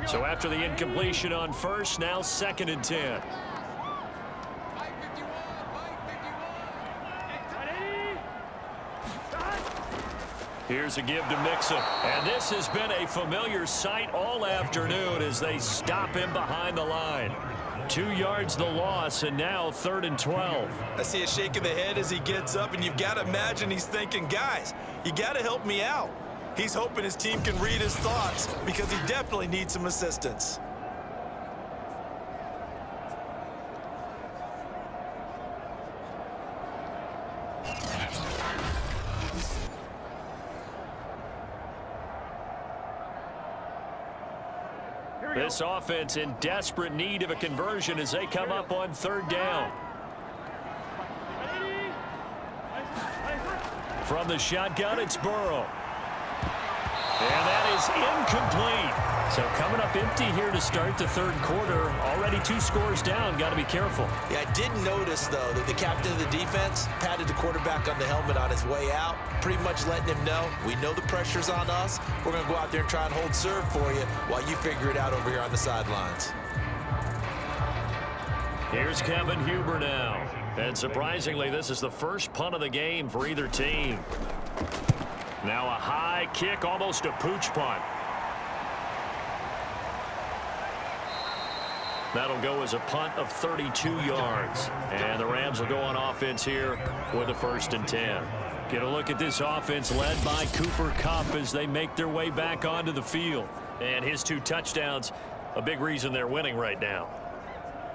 So after the incompletion on 1st, now 2nd and 10. Here's a give to Mixon. And this has been a familiar sight all afternoon as they stop him behind the line. 2 yards the loss, and now 3rd and 12. I see a shake of the head as he gets up, and you've got to imagine he's thinking, guys, you got to help me out. He's hoping his team can read his thoughts because he definitely needs some assistance. This offense in desperate need of a conversion as they come up on 3rd down. From the shotgun, it's Burrow. And that is incomplete. So coming up empty here to start the 3rd quarter. Already 2 scores down. Got to be careful. Yeah, I did notice, though, that the captain of the defense patted the quarterback on the helmet on his way out, pretty much letting him know, we know the pressure's on us. We're going to go out there and try and hold serve for you while you figure it out over here on the sidelines. Here's Kevin Huber now. And surprisingly, this is the first punt of the game for either team. Now a high kick, almost a pooch punt. That'll go as a punt of 32 yards. And the Rams will go on offense here with a 1st and 10. Get a look at this offense led by Cooper Kupp as they make their way back onto the field. And his 2 touchdowns, a big reason they're winning right now.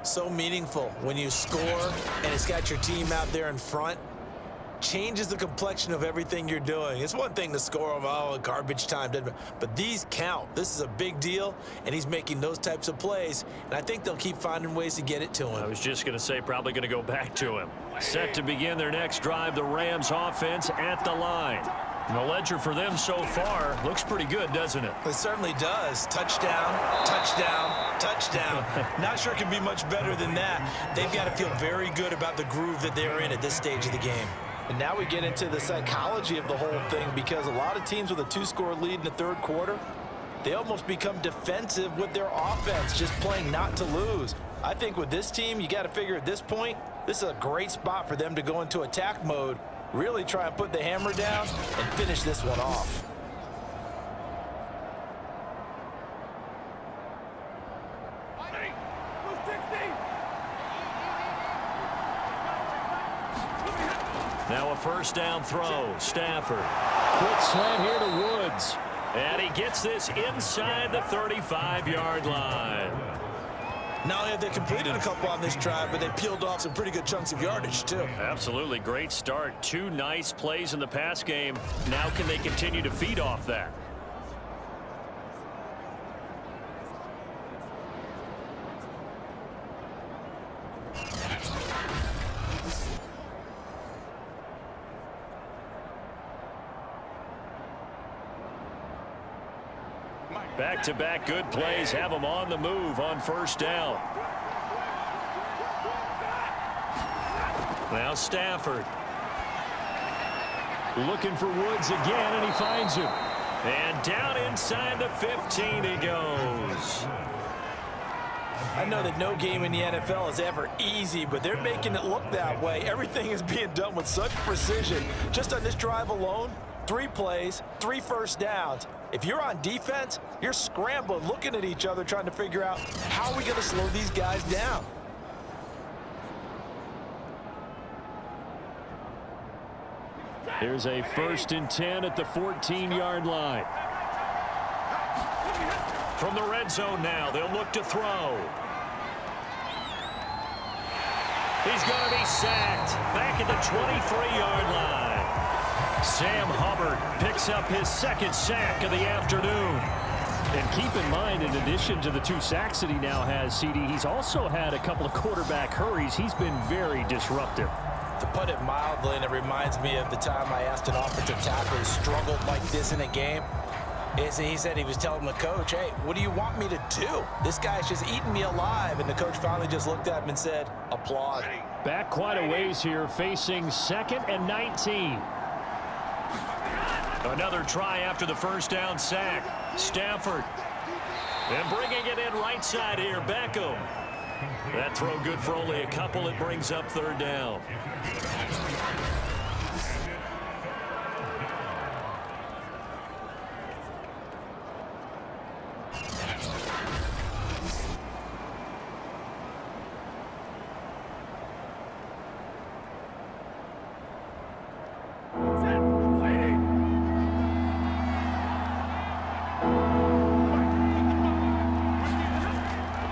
So meaningful when you score and it's got your team out there in front. changes the complexion of everything you're doing. It's one thing to score them, garbage time, but these count. This is a big deal, and he's making those types of plays, and I think they'll keep finding ways to get it to him. I was just going to say probably going to go back to him. Set to begin their next drive, the Rams offense at the line. And the ledger for them so far looks pretty good, doesn't it? It certainly does. Touchdown, touchdown, touchdown. Not sure it can be much better than that. They've got to feel very good about the groove that they're in at this stage of the game. And now we get into the psychology of the whole thing, because a lot of teams with a 2-score lead in the third quarter, they almost become defensive with their offense, just playing not to lose. I think with this team, you got to figure at this point, this is a great spot for them to go into attack mode, really try and put the hammer down and finish this one off. Now a first down throw. Stafford. Quick slant here to Woods. And he gets this inside the 35-yard line. Not only have they completed a couple on this drive, but they peeled off some pretty good chunks of yardage, too. Absolutely. Great start. 2 nice plays in the pass game. Now can they continue to feed off that? Back-to-back good plays have them on the move on first down. Now Stafford. Looking for Woods again, and he finds him. And down inside the 15 he goes. I know that no game in the NFL is ever easy, but they're making it look that way. Everything is being done with such precision. Just on this drive alone, 3 plays, 3 first downs. If you're on defense, you're scrambling, looking at each other, trying to figure out how are we going to slow these guys down. Here's a 1st and 10 at the 14-yard line. From the red zone now, they'll look to throw. He's going to be sacked back at the 23-yard line. Sam Hubbard picks up his 2nd sack of the afternoon. And keep in mind, in addition to the 2 sacks that he now has, CD, he's also had a couple of quarterback hurries. He's been very disruptive. To put it mildly, and it reminds me of the time I asked an offensive tackle who struggled like this in a game. He said he was telling the coach, hey, what do you want me to do? This guy's just eating me alive. And the coach finally just looked at him and said, applaud. Back quite a ways here, facing 2nd and 19. Another try after the first down sack. Stafford. And bringing it in right side here, Beckham. That throw good for only a couple. It brings up 3rd down.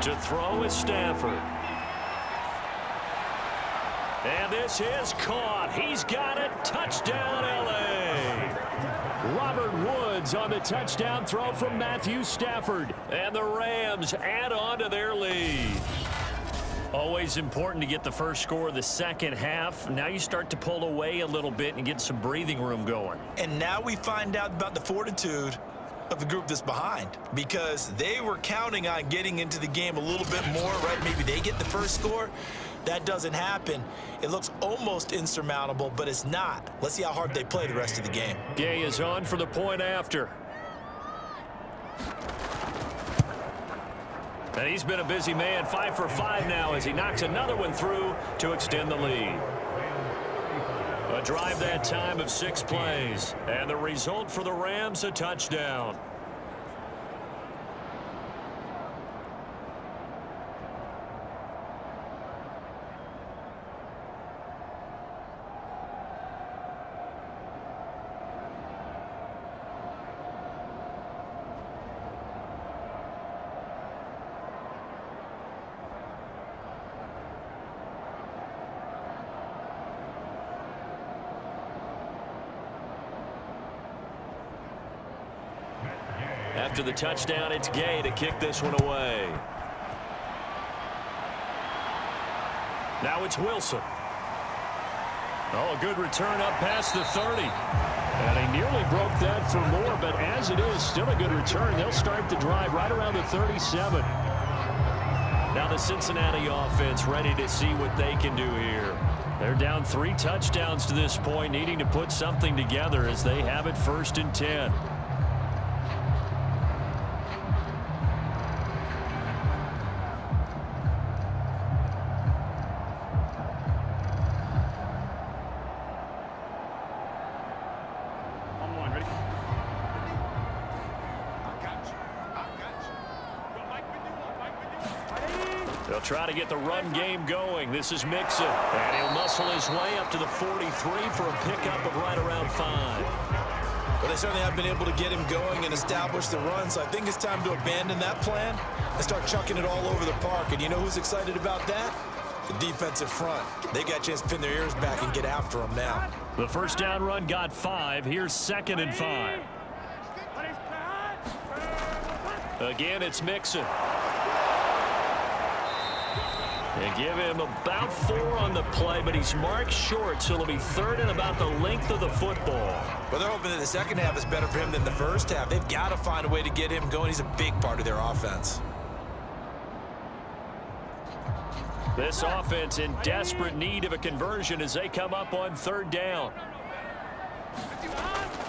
To throw is Stafford. And this is caught. He's got it. Touchdown, L.A. Robert Woods on the touchdown throw from Matthew Stafford. And the Rams add on to their lead. Always important to get the first score of the second half. Now you start to pull away a little bit and get some breathing room going. And now we find out about the fortitude of the group that's behind, because they were counting on getting into the game a little bit more, right? Maybe they get the first score. That doesn't happen. It looks almost insurmountable, but it's not. Let's see how hard they play the rest of the game. Gay is on for the point after. And he's been a busy man, 5 for 5 now as he knocks another one through to extend the lead. A drive that time of 6 plays. And the result for the Rams, a touchdown. After the touchdown, it's Gay to kick this one away. Now it's Wilson. Oh, a good return up past the 30. And he nearly broke that for more, but as it is, still a good return. They'll start the drive right around the 37. Now the Cincinnati offense ready to see what they can do here. They're down 3 touchdowns to this point, needing to put something together as they have it 1st and 10. They'll try to get the run game going. This is Mixon, and he'll muscle his way up to the 43 for a pickup of right around 5. Well, they certainly have been able to get him going and establish the run, so I think it's time to abandon that plan and start chucking it all over the park. And you know who's excited about that? The defensive front. They got a chance to pin their ears back and get after him now. The first down run got 5. Here's 2nd and 5. Again, it's Mixon. They give him about 4 on the play, but he's marked short, so it'll be 3rd and about the length of the football. Well, they're hoping that the second half is better for him than the first half. They've got to find a way to get him going. He's a big part of their offense. This offense in desperate need of a conversion as they come up on 3rd down.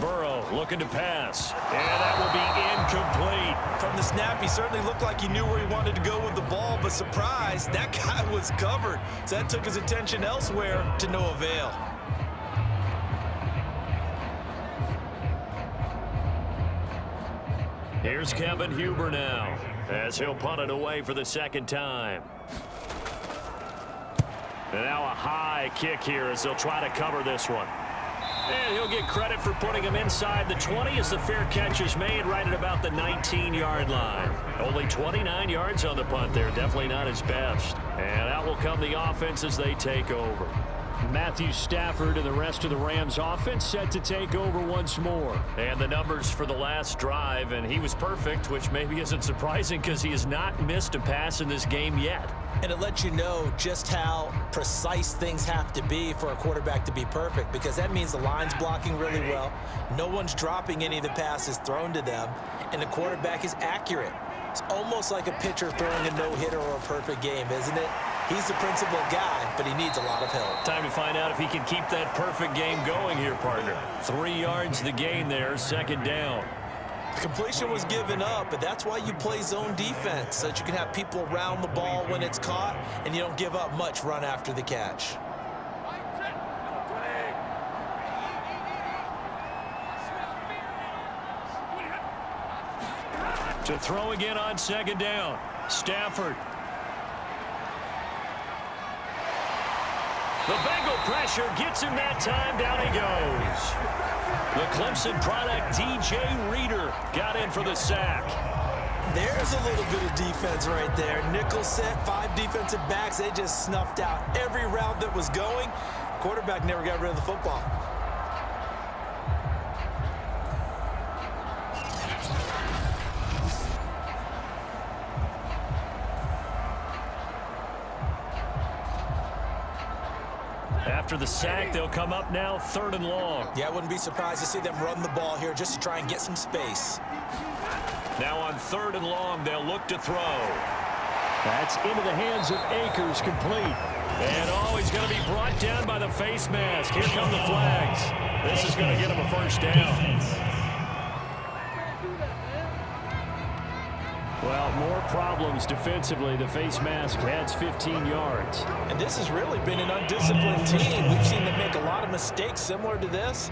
Burrow looking to pass, and that will be incomplete. From the snap, he certainly looked like he knew where he wanted to go with the ball, but surprise, that guy was covered. So that took his attention elsewhere to no avail. Here's Kevin Huber now, as he'll punt it away for the 2nd time. And now a high kick here as they'll try to cover this one. And he'll get credit for putting him inside the 20 as the fair catch is made right at about the 19-yard line. Only 29 yards on the punt there. Definitely not his best. And out will come the offense as they take over. Matthew Stafford and the rest of the Rams offense set to take over once more. And the numbers for the last drive, and he was perfect, which maybe isn't surprising because he has not missed a pass in this game yet. And it lets you know just how precise things have to be for a quarterback to be perfect, because that means the line's blocking really well, no one's dropping any of the passes thrown to them, and the quarterback is accurate. It's almost like a pitcher throwing a no-hitter or a perfect game, isn't it? He's the principal guy, but he needs a lot of help. Time to find out if he can keep that perfect game going here, partner. 3 yards the gain there, 2nd down. The completion was given up, but that's why you play zone defense, so that you can have people around the ball when it's caught, and you don't give up much run after the catch. To throw again on 2nd down, Stafford. The Bengal pressure gets him that time. Down he goes. The Clemson product, DJ Reader, got in for the sack. There's a little bit of defense right there. Nickel set, 5 defensive backs. They just snuffed out every route that was going. Quarterback never got rid of the football. After the sack, they'll come up now 3rd and long. Yeah, I wouldn't be surprised to see them run the ball here just to try and get some space. Now on 3rd and long, they'll look to throw. That's into the hands of Akers, complete. And he's going to be brought down by the face mask. Here come the flags. This is going to get him a 1st down. Well, more problems defensively. The face mask adds 15 yards. And this has really been an undisciplined team. We've seen them make a lot of mistakes similar to this.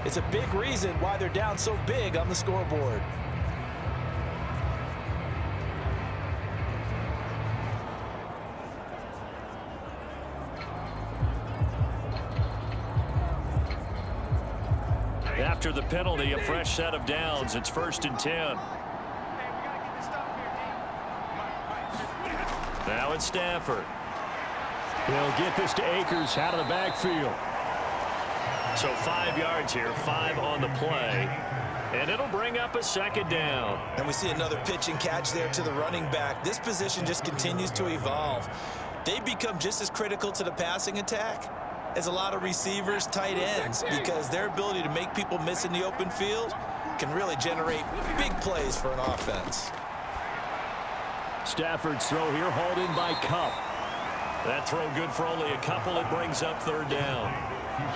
It's a big reason why they're down so big on the scoreboard. After the penalty, a fresh set of downs. It's 1st and 10. Now it's Stafford. He'll get this to Akers out of the backfield. So 5 yards here, 5 on the play. And it'll bring up a second down. And we see another pitch and catch there to the running back. This position just continues to evolve. They've become just as critical to the passing attack as a lot of receivers, tight ends, because their ability to make people miss in the open field can really generate big plays for an offense. Stafford's throw here hauled in by Cup. That throw good for only a couple. It brings up third down.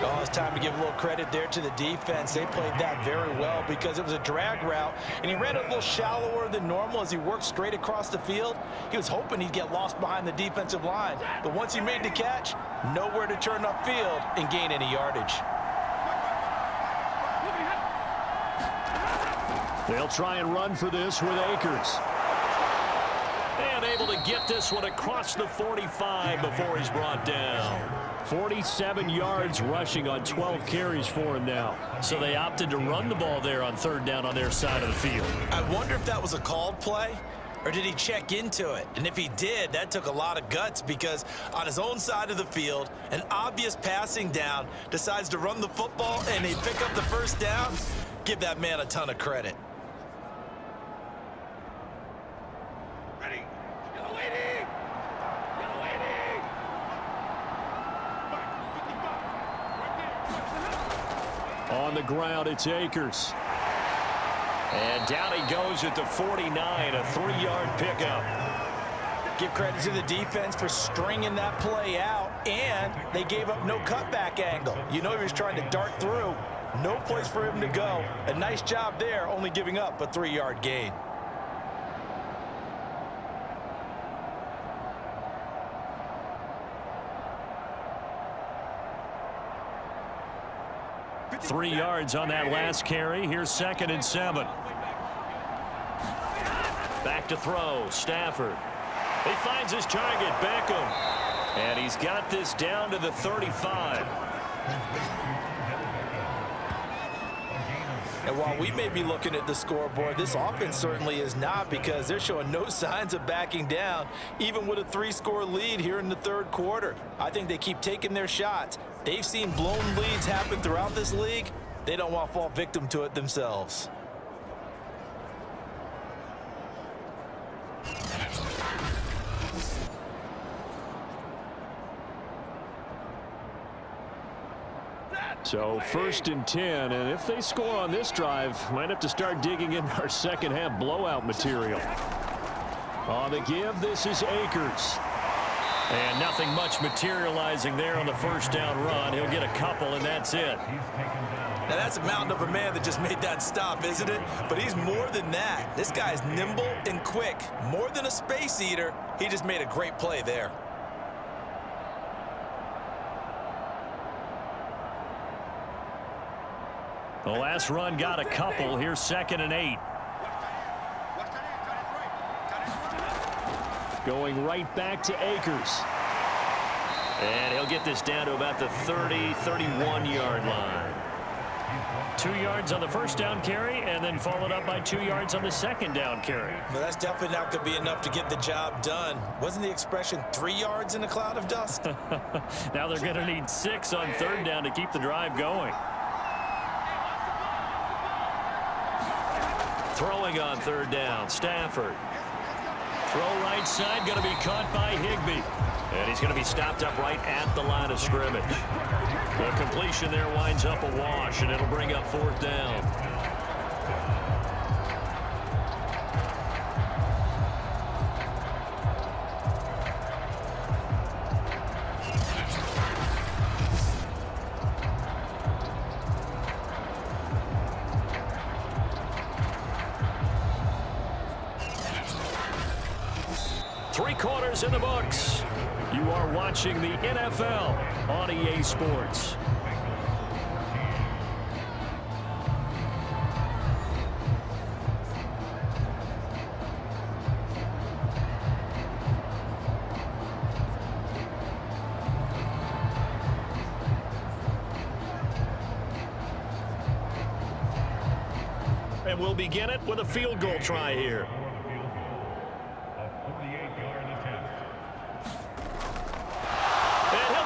Oh, it's time to give a little credit there to the defense. They played that very well because it was a drag route, and he ran a little shallower than normal as he worked straight across the field. He was hoping he'd get lost behind the defensive line, but once he made the catch, nowhere to turn upfield and gain any yardage. They'll try and run for this with Akers. And able to get this one across the 45 before he's brought down. 47 yards rushing on 12 carries for him now. So they opted to run the ball there on third down on their side of the field. I wonder if that was a called play, or did he check into it? And if he did, that took a lot of guts because on his own side of the field, an obvious passing down, decides to run the football and they pick up the first down. Give that man a ton of credit. On the ground, it's Akers. And down he goes at the 49, a 3-yard pickup. Give credit to the defense for stringing that play out, and they gave up no cutback angle. You know he was trying to dart through. No place for him to go. A nice job there, only giving up a 3-yard gain. Three yards on that last carry. Here's 2nd and 7. Back to throw. Stafford. He finds his target, Beckham. And he's got this down to the 35. And while we may be looking at the scoreboard, this offense certainly is not, because they're showing no signs of backing down, even with a 3-score lead here in the third quarter. I think they keep taking their shots. They've seen blown leads happen throughout this league. They don't want to fall victim to it themselves. So 1st and 10, and if they score on this drive, might have to start digging in our second half blowout material. On the give, this is Akers. And nothing much materializing there on the first down run. He'll get a couple, and that's it. Now that's a mountain of a man that just made that stop, isn't it? But he's more than that. This guy's nimble and quick. More than a space eater, he just made a great play there. The last run got a couple. Here's 2nd and 8. Going right back to Akers. And he'll get this down to about the 30, 31-yard line. 2 yards on the first down carry, and then followed up by 2 yards on the second down carry. Well, that's definitely not going to be enough to get the job done. Wasn't the expression 3 yards in a cloud of dust? Now they're going to need 6 on third down to keep the drive going. Throwing on third down, Stafford. Throw right side, going to be caught by Higbee. And he's going to be stopped up right at the line of scrimmage. The completion there winds up a wash, and it'll bring up 4th down. Three quarters in the books. You are watching the NFL on EA Sports. And we'll begin it with a field goal try here.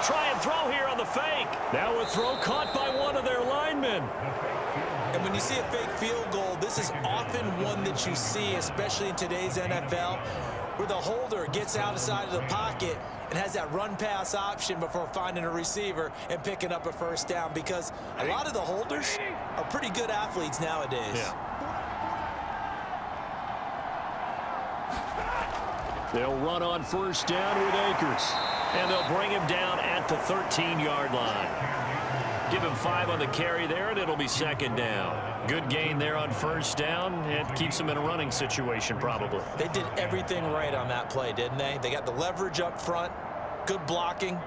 Try and throw here on the fake. Now a throw caught by one of their linemen. And when you see a fake field goal, this is often one that you see, especially in today's NFL, where the holder gets outside of the pocket and has that run-pass option before finding a receiver and picking up a first down, because a lot of the holders are pretty good athletes nowadays. Yeah. They'll run on first down with Akers, and they'll bring him down at the 13-yard line. Give him 5 on the carry there, and it'll be second down. Good gain there on first down. It keeps them in a running situation, probably. They did everything right on that play, didn't they? They got the leverage up front, good blocking,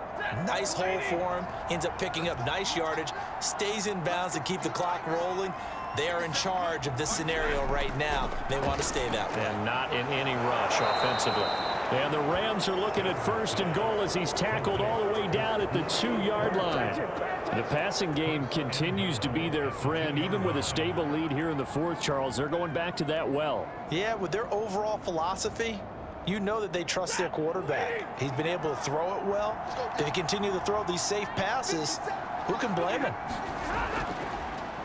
nice hole for him, ends up picking up nice yardage, stays in bounds to keep the clock rolling. They are in charge of this scenario right now. They want to stay that way. And not in any rush offensively. And the Rams are looking at first and goal as he's tackled all the way down at the 2-yard line. The passing game continues to be their friend. Even with a stable lead here in the fourth, Charles, they're going back to that well. Yeah, with their overall philosophy, you know that they trust their quarterback. He's been able to throw it well. If they continue to throw these safe passes, who can blame him?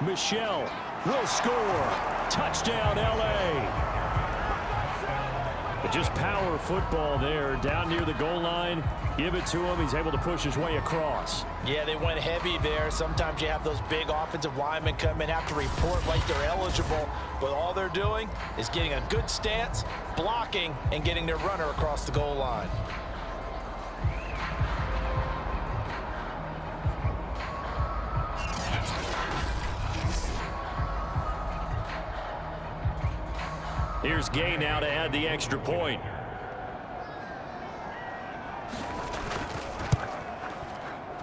Michel will score. Touchdown, L.A. But just power football there. Down near the goal line. Give it to him. He's able to push his way across. Yeah, they went heavy there. Sometimes you have those big offensive linemen come in, have to report like they're eligible. But all they're doing is getting a good stance, blocking, and getting their runner across the goal line. Here's Gay now to add the extra point.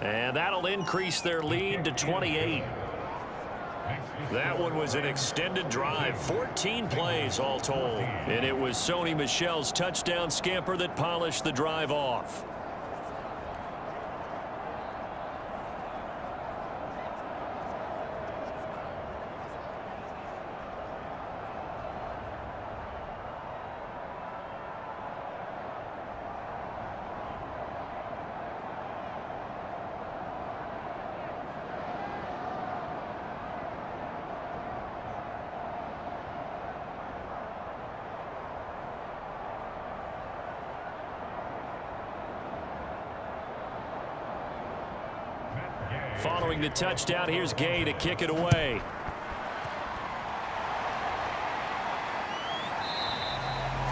And that'll increase their lead to 28. That one was an extended drive, 14 plays all told. And it was Sony Michel's touchdown scamper that polished the drive off. Following the touchdown, here's Gay to kick it away.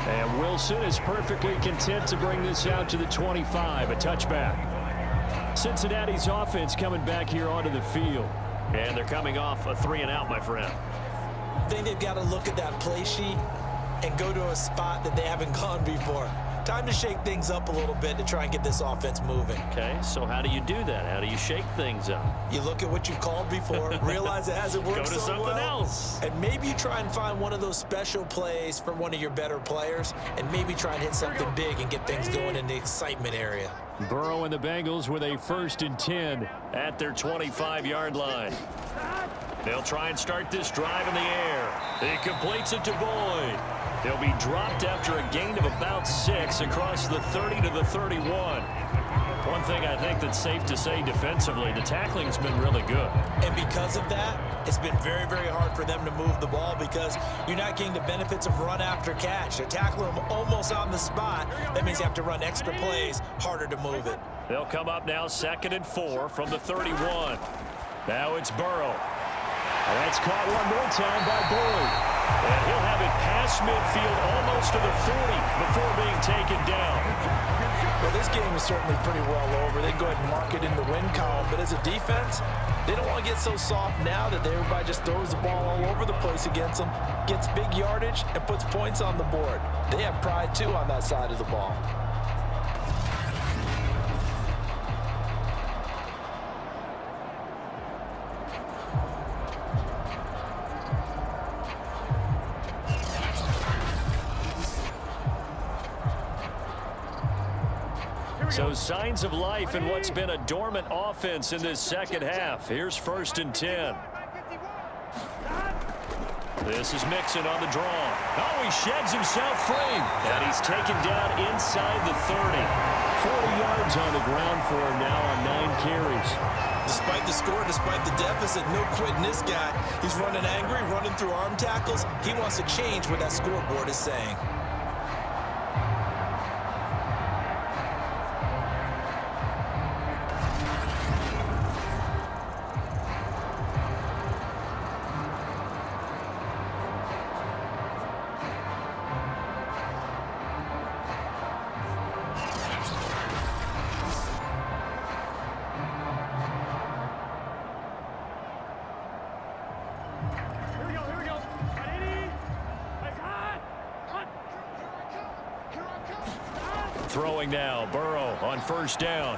And Wilson is perfectly content to bring this out to the 25, a touchback. Cincinnati's offense coming back here onto the field. And they're coming off a 3-and-out, my friend. I think they've got to look at that play sheet and go to a spot that they haven't gone before. Time to shake things up a little bit to try and get this offense moving. Okay, so how do you do that? How do you shake things up? You look at what you've called before, realize it hasn't worked so well. Go to something else. And maybe you try and find one of those special plays from one of your better players, and maybe try and hit something big and get things going in the excitement area. Burrow and the Bengals with a 1st and 10 at their 25-yard line. They'll try and start this drive in the air. He completes it to Boyd. He'll be dropped after a gain of about 6 across the 30 to the 31. One thing I think that's safe to say defensively, the tackling's been really good. And because of that, it's been very, very hard for them to move the ball because you're not getting the benefits of run after catch. They're tackling them almost on the spot. That means you have to run extra plays, harder to move it. They'll come up now 2nd and 4 from the 31. Now it's Burrow. That's caught one more time by Boyd. And he'll have it past midfield almost to the 40 before being taken down. Well, this game is certainly pretty well over. They go ahead and mark it in the win column. But as a defense, they don't want to get so soft now that everybody just throws the ball all over the place against them, gets big yardage, and puts points on the board. They have pride, too, on that side of the ball. So signs of life in what's been a dormant offense in this second half. Here's 1st and 10. This is Mixon on the draw. Oh, he sheds himself free. And he's taken down inside the 30. 40 yards on the ground for him now on 9 carries. despite the score, despite the deficit, no quitting this guy. He's running angry, running through arm tackles. He wants to change what that scoreboard is saying. Throwing now, Burrow on first down.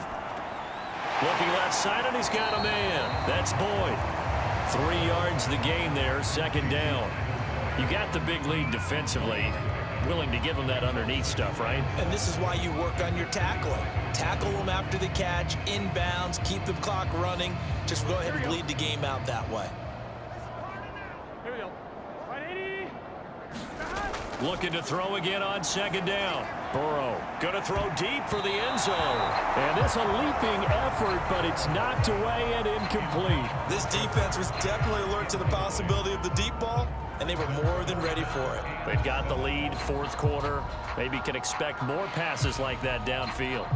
Looking left side, and he's got a man. That's Boyd. 3 yards the gain there, second down. You got the big lead defensively. Willing to give them that underneath stuff, right? And this is why you work on your tackling. Tackle them after the catch, inbounds, keep the clock running. Just go ahead and bleed the game out that way. Here we go. 180. Looking to throw again on second down. Burrow going to throw deep for the end zone. And it's a leaping effort, but it's knocked away and incomplete. This defense was definitely alert to the possibility of the deep ball, and they were more than ready for it. They've got the lead, fourth quarter. Maybe can expect more passes like that downfield.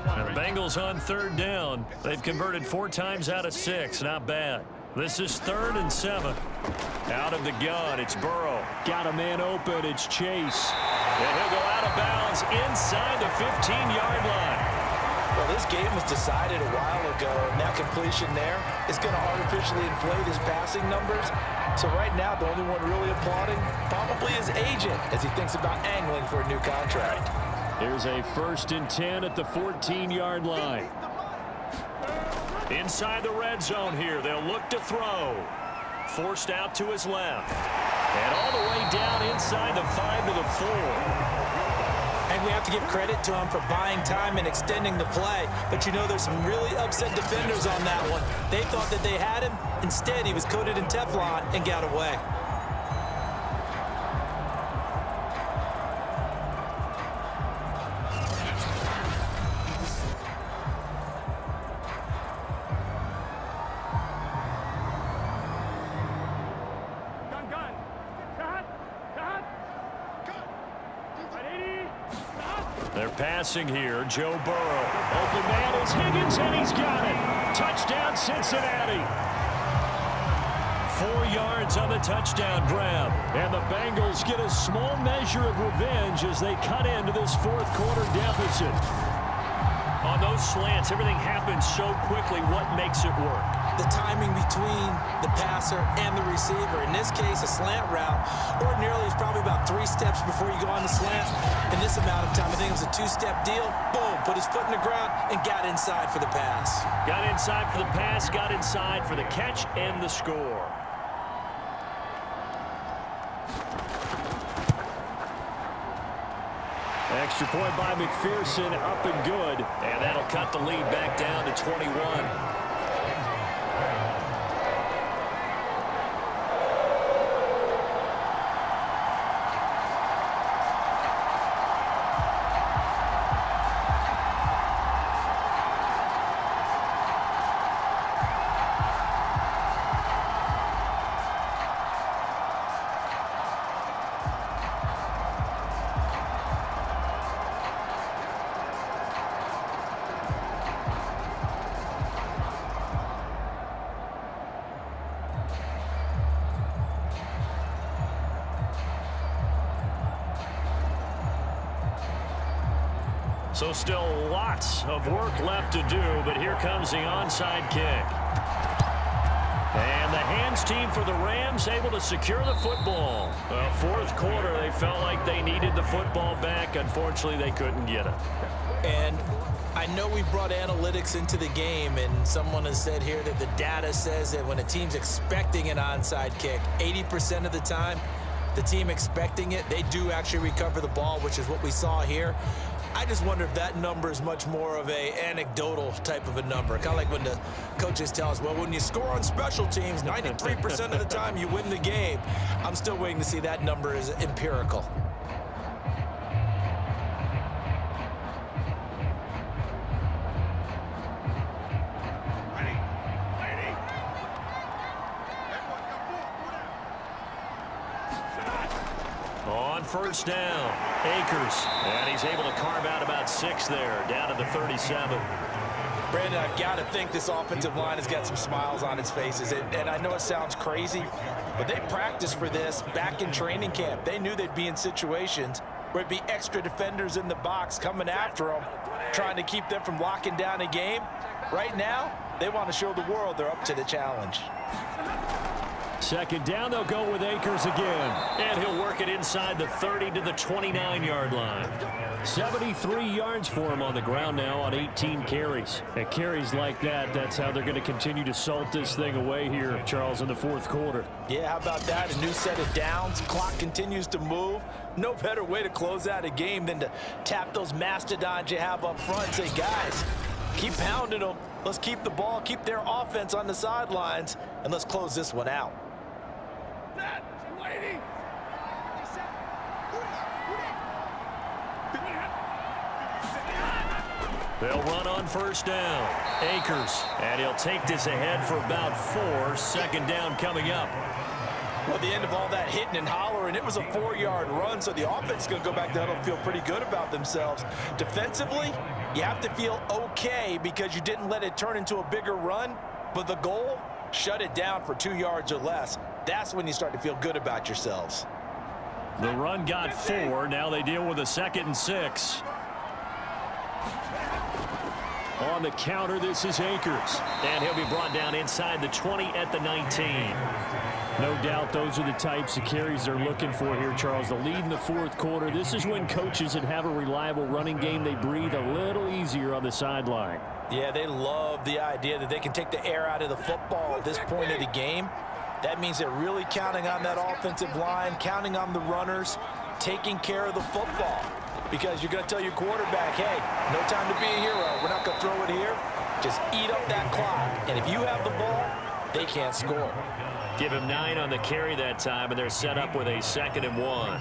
And the Bengals on third down. They've converted 4 times out of 6. Not bad. This is 3rd and 7. Out of the gun, it's Burrow. Got a man open, it's Chase. And he'll go out of bounds inside the 15-yard line. Well, this game was decided a while ago, and that completion there is going to artificially inflate his passing numbers. So right now, the only one really applauding probably his agent as he thinks about angling for a new contract. Here's a 1st and 10 at the 14-yard line. Inside the red zone here, they'll look to throw. Forced out to his left. And all the way down inside the 5 to the 4. And we have to give credit to him for buying time and extending the play. But you know, there's some really upset defenders on that one. They thought that they had him. Instead, he was coated in Teflon and got away. They're passing here. Joe Burrow. Open man is Higgins, and he's got it. Touchdown, Cincinnati. 4 yards on the touchdown grab. And the Bengals get a small measure of revenge as they cut into this fourth quarter deficit. On those slants, everything happens so quickly. What makes it work? The timing between the passer and the receiver. In this case, a slant route ordinarily is probably about 3 steps before you go on the slant. In this amount of time, I think it was a 2-step deal. Boom, put his foot in the ground and got inside for the pass. Got inside for the pass, got inside for the catch and the score. Extra point by McPherson, up and good. And that'll cut the lead back down to 21. So still lots of work left to do, but here comes the onside kick. And the hands team for the Rams able to secure the football. Well, fourth quarter, they felt like they needed the football back. Unfortunately, they couldn't get it. And I know we brought analytics into the game, and someone has said here that the data says that when a team's expecting an onside kick, 80% of the time, the team expecting it, they do actually recover the ball, which is what we saw here. I just wonder if that number is much more of a anecdotal type of a number. Kind of like when the coaches tell us, well, when you score on special teams, 93% of the time you win the game. I'm still waiting to see that number is empirical. Ready. On first down, Akers. And he's able to carve out about 6 there, down to the 37. Brandon, I've got to think this offensive line has got some smiles on its faces. And I know it sounds crazy, but they practiced for this back in training camp. They knew they'd be in situations where it'd be extra defenders in the box coming after them, trying to keep them from locking down a game. Right now, they want to show the world they're up to the challenge. Second down, they'll go with Akers again. And he'll work it inside the 30 to the 29-yard line. 73 yards for him on the ground now on 18 carries. And carries like that, that's how they're going to continue to salt this thing away here, Charles, in the fourth quarter. Yeah, how about that? A new set of downs. Clock continues to move. No better way to close out a game than to tap those mastodons you have up front and say, guys, keep pounding them. Let's keep the ball, keep their offense on the sidelines, and let's close this one out. They'll run on first down. Akers, and he'll take this ahead for about 4. Second down coming up. Well, at the end of all that hitting and hollering, it was a 4-yard run, so the offense is going to go back down and feel pretty good about themselves. Defensively, you have to feel okay because you didn't let it turn into a bigger run, but the goal, shut it down for 2 yards or less. That's when you start to feel good about yourselves. The run got 4. Now they deal with a 2nd and 6. On the counter, this is Akers. And he'll be brought down inside the 20 at the 19. No doubt those are the types of carries they're looking for here, Charles. The lead in the fourth quarter. This is when coaches that have a reliable running game, they breathe a little easier on the sideline. Yeah, they love the idea that they can take the air out of the football at this point of the game. That means they're really counting on that offensive line, counting on the runners, taking care of the football. Because you're going to tell your quarterback, hey, no time to be a hero. We're not going to throw it here. Just eat up that clock. And if you have the ball, they can't score. Give him 9 on the carry that time, and they're set up with a 2nd and 1.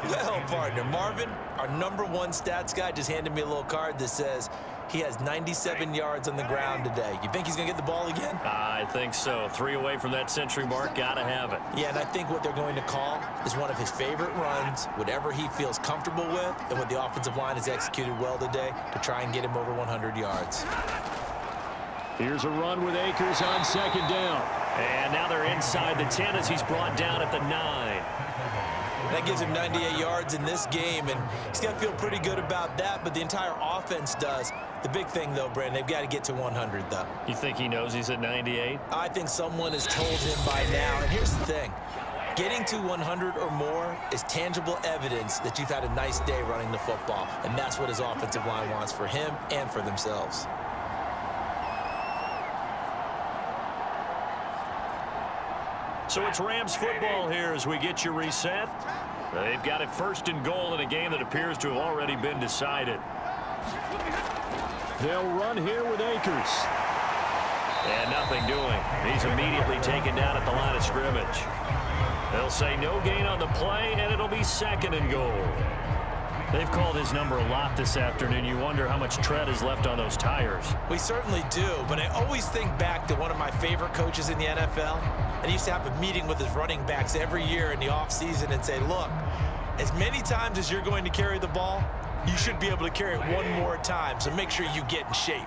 Well, partner, Marvin, our number 1 stats guy, just handed me a little card that says he has 97 yards on the ground today. You think he's going to get the ball again? I think so. 3 away from that century mark. Got to have it. Yeah, and I think what they're going to call is one of his favorite runs, whatever he feels comfortable with, and what the offensive line has executed well today to try and get him over 100 yards. Here's a run with Akers on 2nd down. And now they're inside the 10 as he's brought down at the 9. That gives him 98 yards in this game, and he's got to feel pretty good about that, but the entire offense does. The big thing, though, Brandon, they've got to get to 100, though. You think he knows he's at 98? I think someone has told him by now, and here's the thing. Getting to 100 or more is tangible evidence that you've had a nice day running the football, and that's what his offensive line wants for him and for themselves. So it's Rams football here as we get you reset. They've got it 1st and goal in a game that appears to have already been decided. They'll run here with Akers. And nothing doing. He's immediately taken down at the line of scrimmage. They'll say no gain on the play, and it'll be 2nd and goal. They've called his number a lot this afternoon. You wonder how much tread is left on those tires. We certainly do, but I always think back to one of my favorite coaches in the NFL. And he used to have a meeting with his running backs every year in the offseason and say, look, as many times as you're going to carry the ball, you should be able to carry it one more time, so make sure you get in shape.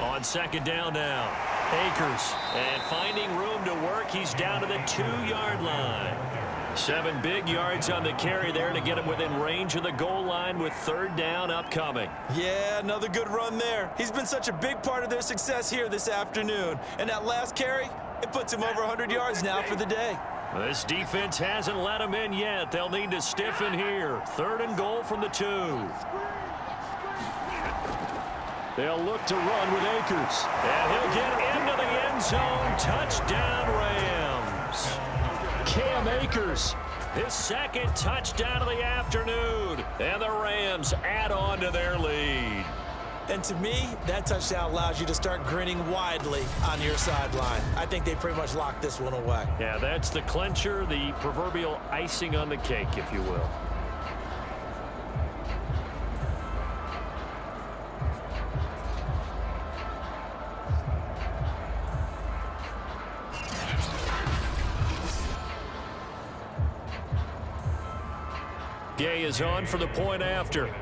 On 2nd down now, Akers, and finding room to work, he's down to the 2-yard line. 7 big yards on the carry there to get him within range of the goal line with 3rd down upcoming. Yeah, another good run there. He's been such a big part of their success here this afternoon. And that last carry, it puts him over 100 yards now for the day. This defense hasn't let him in yet. They'll need to stiffen here. 3rd and goal from the 2. They'll look to run with Akers. And he'll get into the end zone. Touchdown, Rams. Cam Akers, his 2nd touchdown of the afternoon. And the Rams add on to their lead. And to me, that touchdown allows you to start grinning widely on your sideline. I think they pretty much locked this one away. Yeah, that's the clincher, the proverbial icing on the cake, if you will. Gay is on for the point after.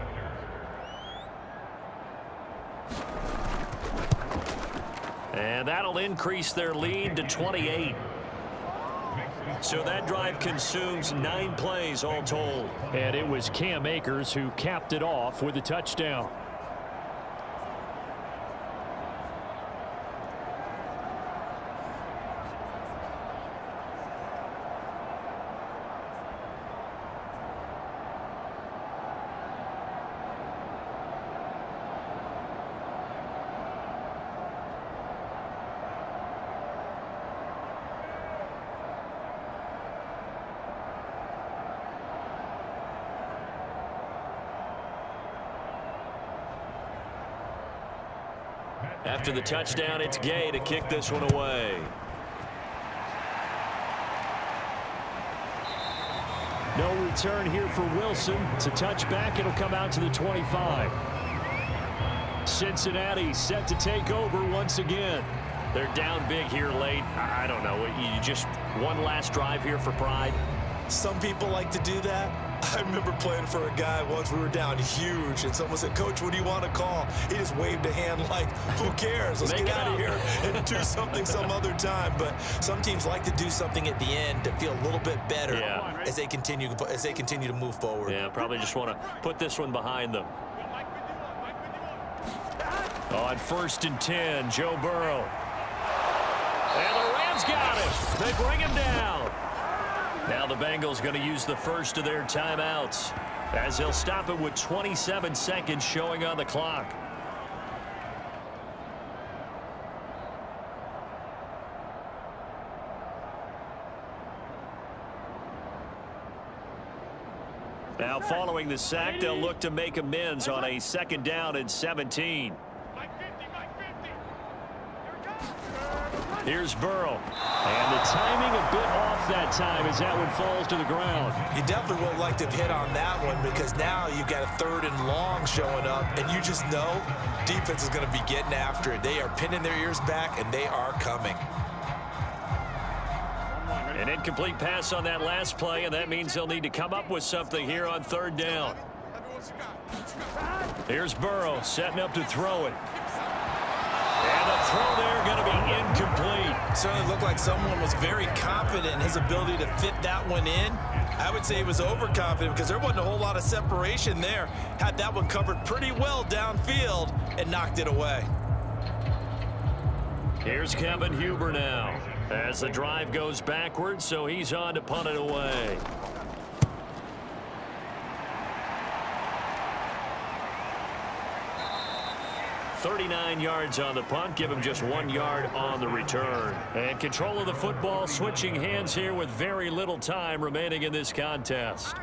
And that'll increase their lead to 28. So that drive consumes 9 plays all told. And it was Cam Akers who capped it off with a touchdown. After the touchdown, it's Gay to kick this one away. No return here for Wilson. It's a touchback. It'll come out to the 25. Cincinnati set to take over once again. They're down big here late. I don't know. You just one last drive here for pride. Some people like to do that. I remember playing for a guy once. We were down huge, and someone said, "Coach, what do you want to call?" He just waved a hand like, "Who cares? Let's get out of here and do something some other time." But some teams like to do something at the end to feel a little bit better as they continue to move forward. Yeah, probably just want to put this one behind them. On 1st and 10, Joe Burrow. And the Rams got him. They bring him down. Now the Bengals going to use the first of their timeouts as they'll stop it with 27 seconds showing on the clock. Now following the sack, they'll look to make amends on a 2nd down and 17. Here's Burrow. And the timing a bit off that time as that one falls to the ground. You definitely would like to hit on that one because now you've got a 3rd and long showing up, and you just know defense is going to be getting after it. They are pinning their ears back, and they are coming. An incomplete pass on that last play, and that means they'll need to come up with something here on 3rd down. Here's Burrow setting up to throw it. And the throw there going to be incomplete. Certainly looked like someone was very confident in his ability to fit that one in. I would say he was overconfident because there wasn't a whole lot of separation there. Had that one covered pretty well downfield and knocked it away. Here's Kevin Huber now as the drive goes backwards, so he's on to punt it away. 39 yards on the punt, give him just 1 yard on the return. And control of the football switching hands here with very little time remaining in this contest.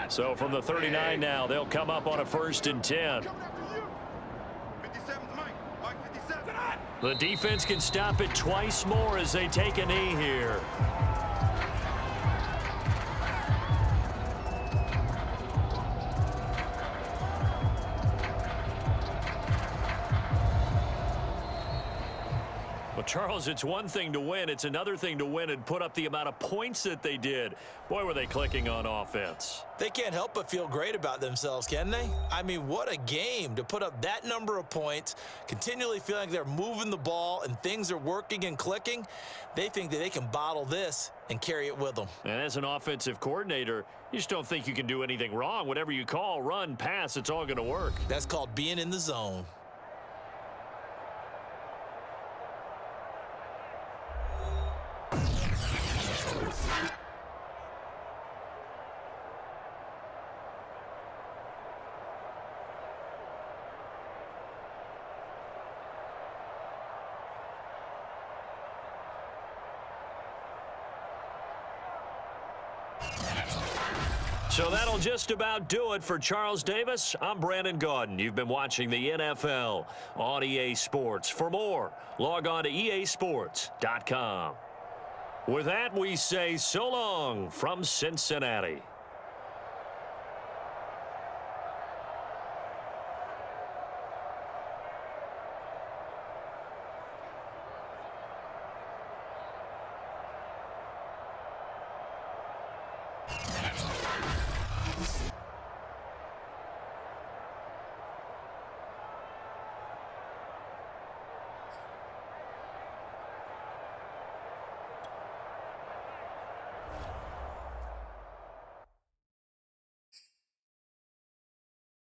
So from the 39 now, they'll come up on a 1st and 10. The defense can stop it twice more as they take a knee here. Charles, it's one thing to win. It's another thing to win and put up the amount of points that they did. Boy, were they clicking on offense. They can't help but feel great about themselves, can they? I mean, what a game to put up that number of points, continually feeling like they're moving the ball and things are working and clicking. They think that they can bottle this and carry it with them. And as an offensive coordinator, you just don't think you can do anything wrong. Whatever you call, run, pass, it's all going to work. That's called being in the zone. So that'll just about do it for Charles Davis. I'm Brandon Gaudin. You've been watching the NFL on EA Sports. For more, log on to easports.com. With that, we say so long from Cincinnati.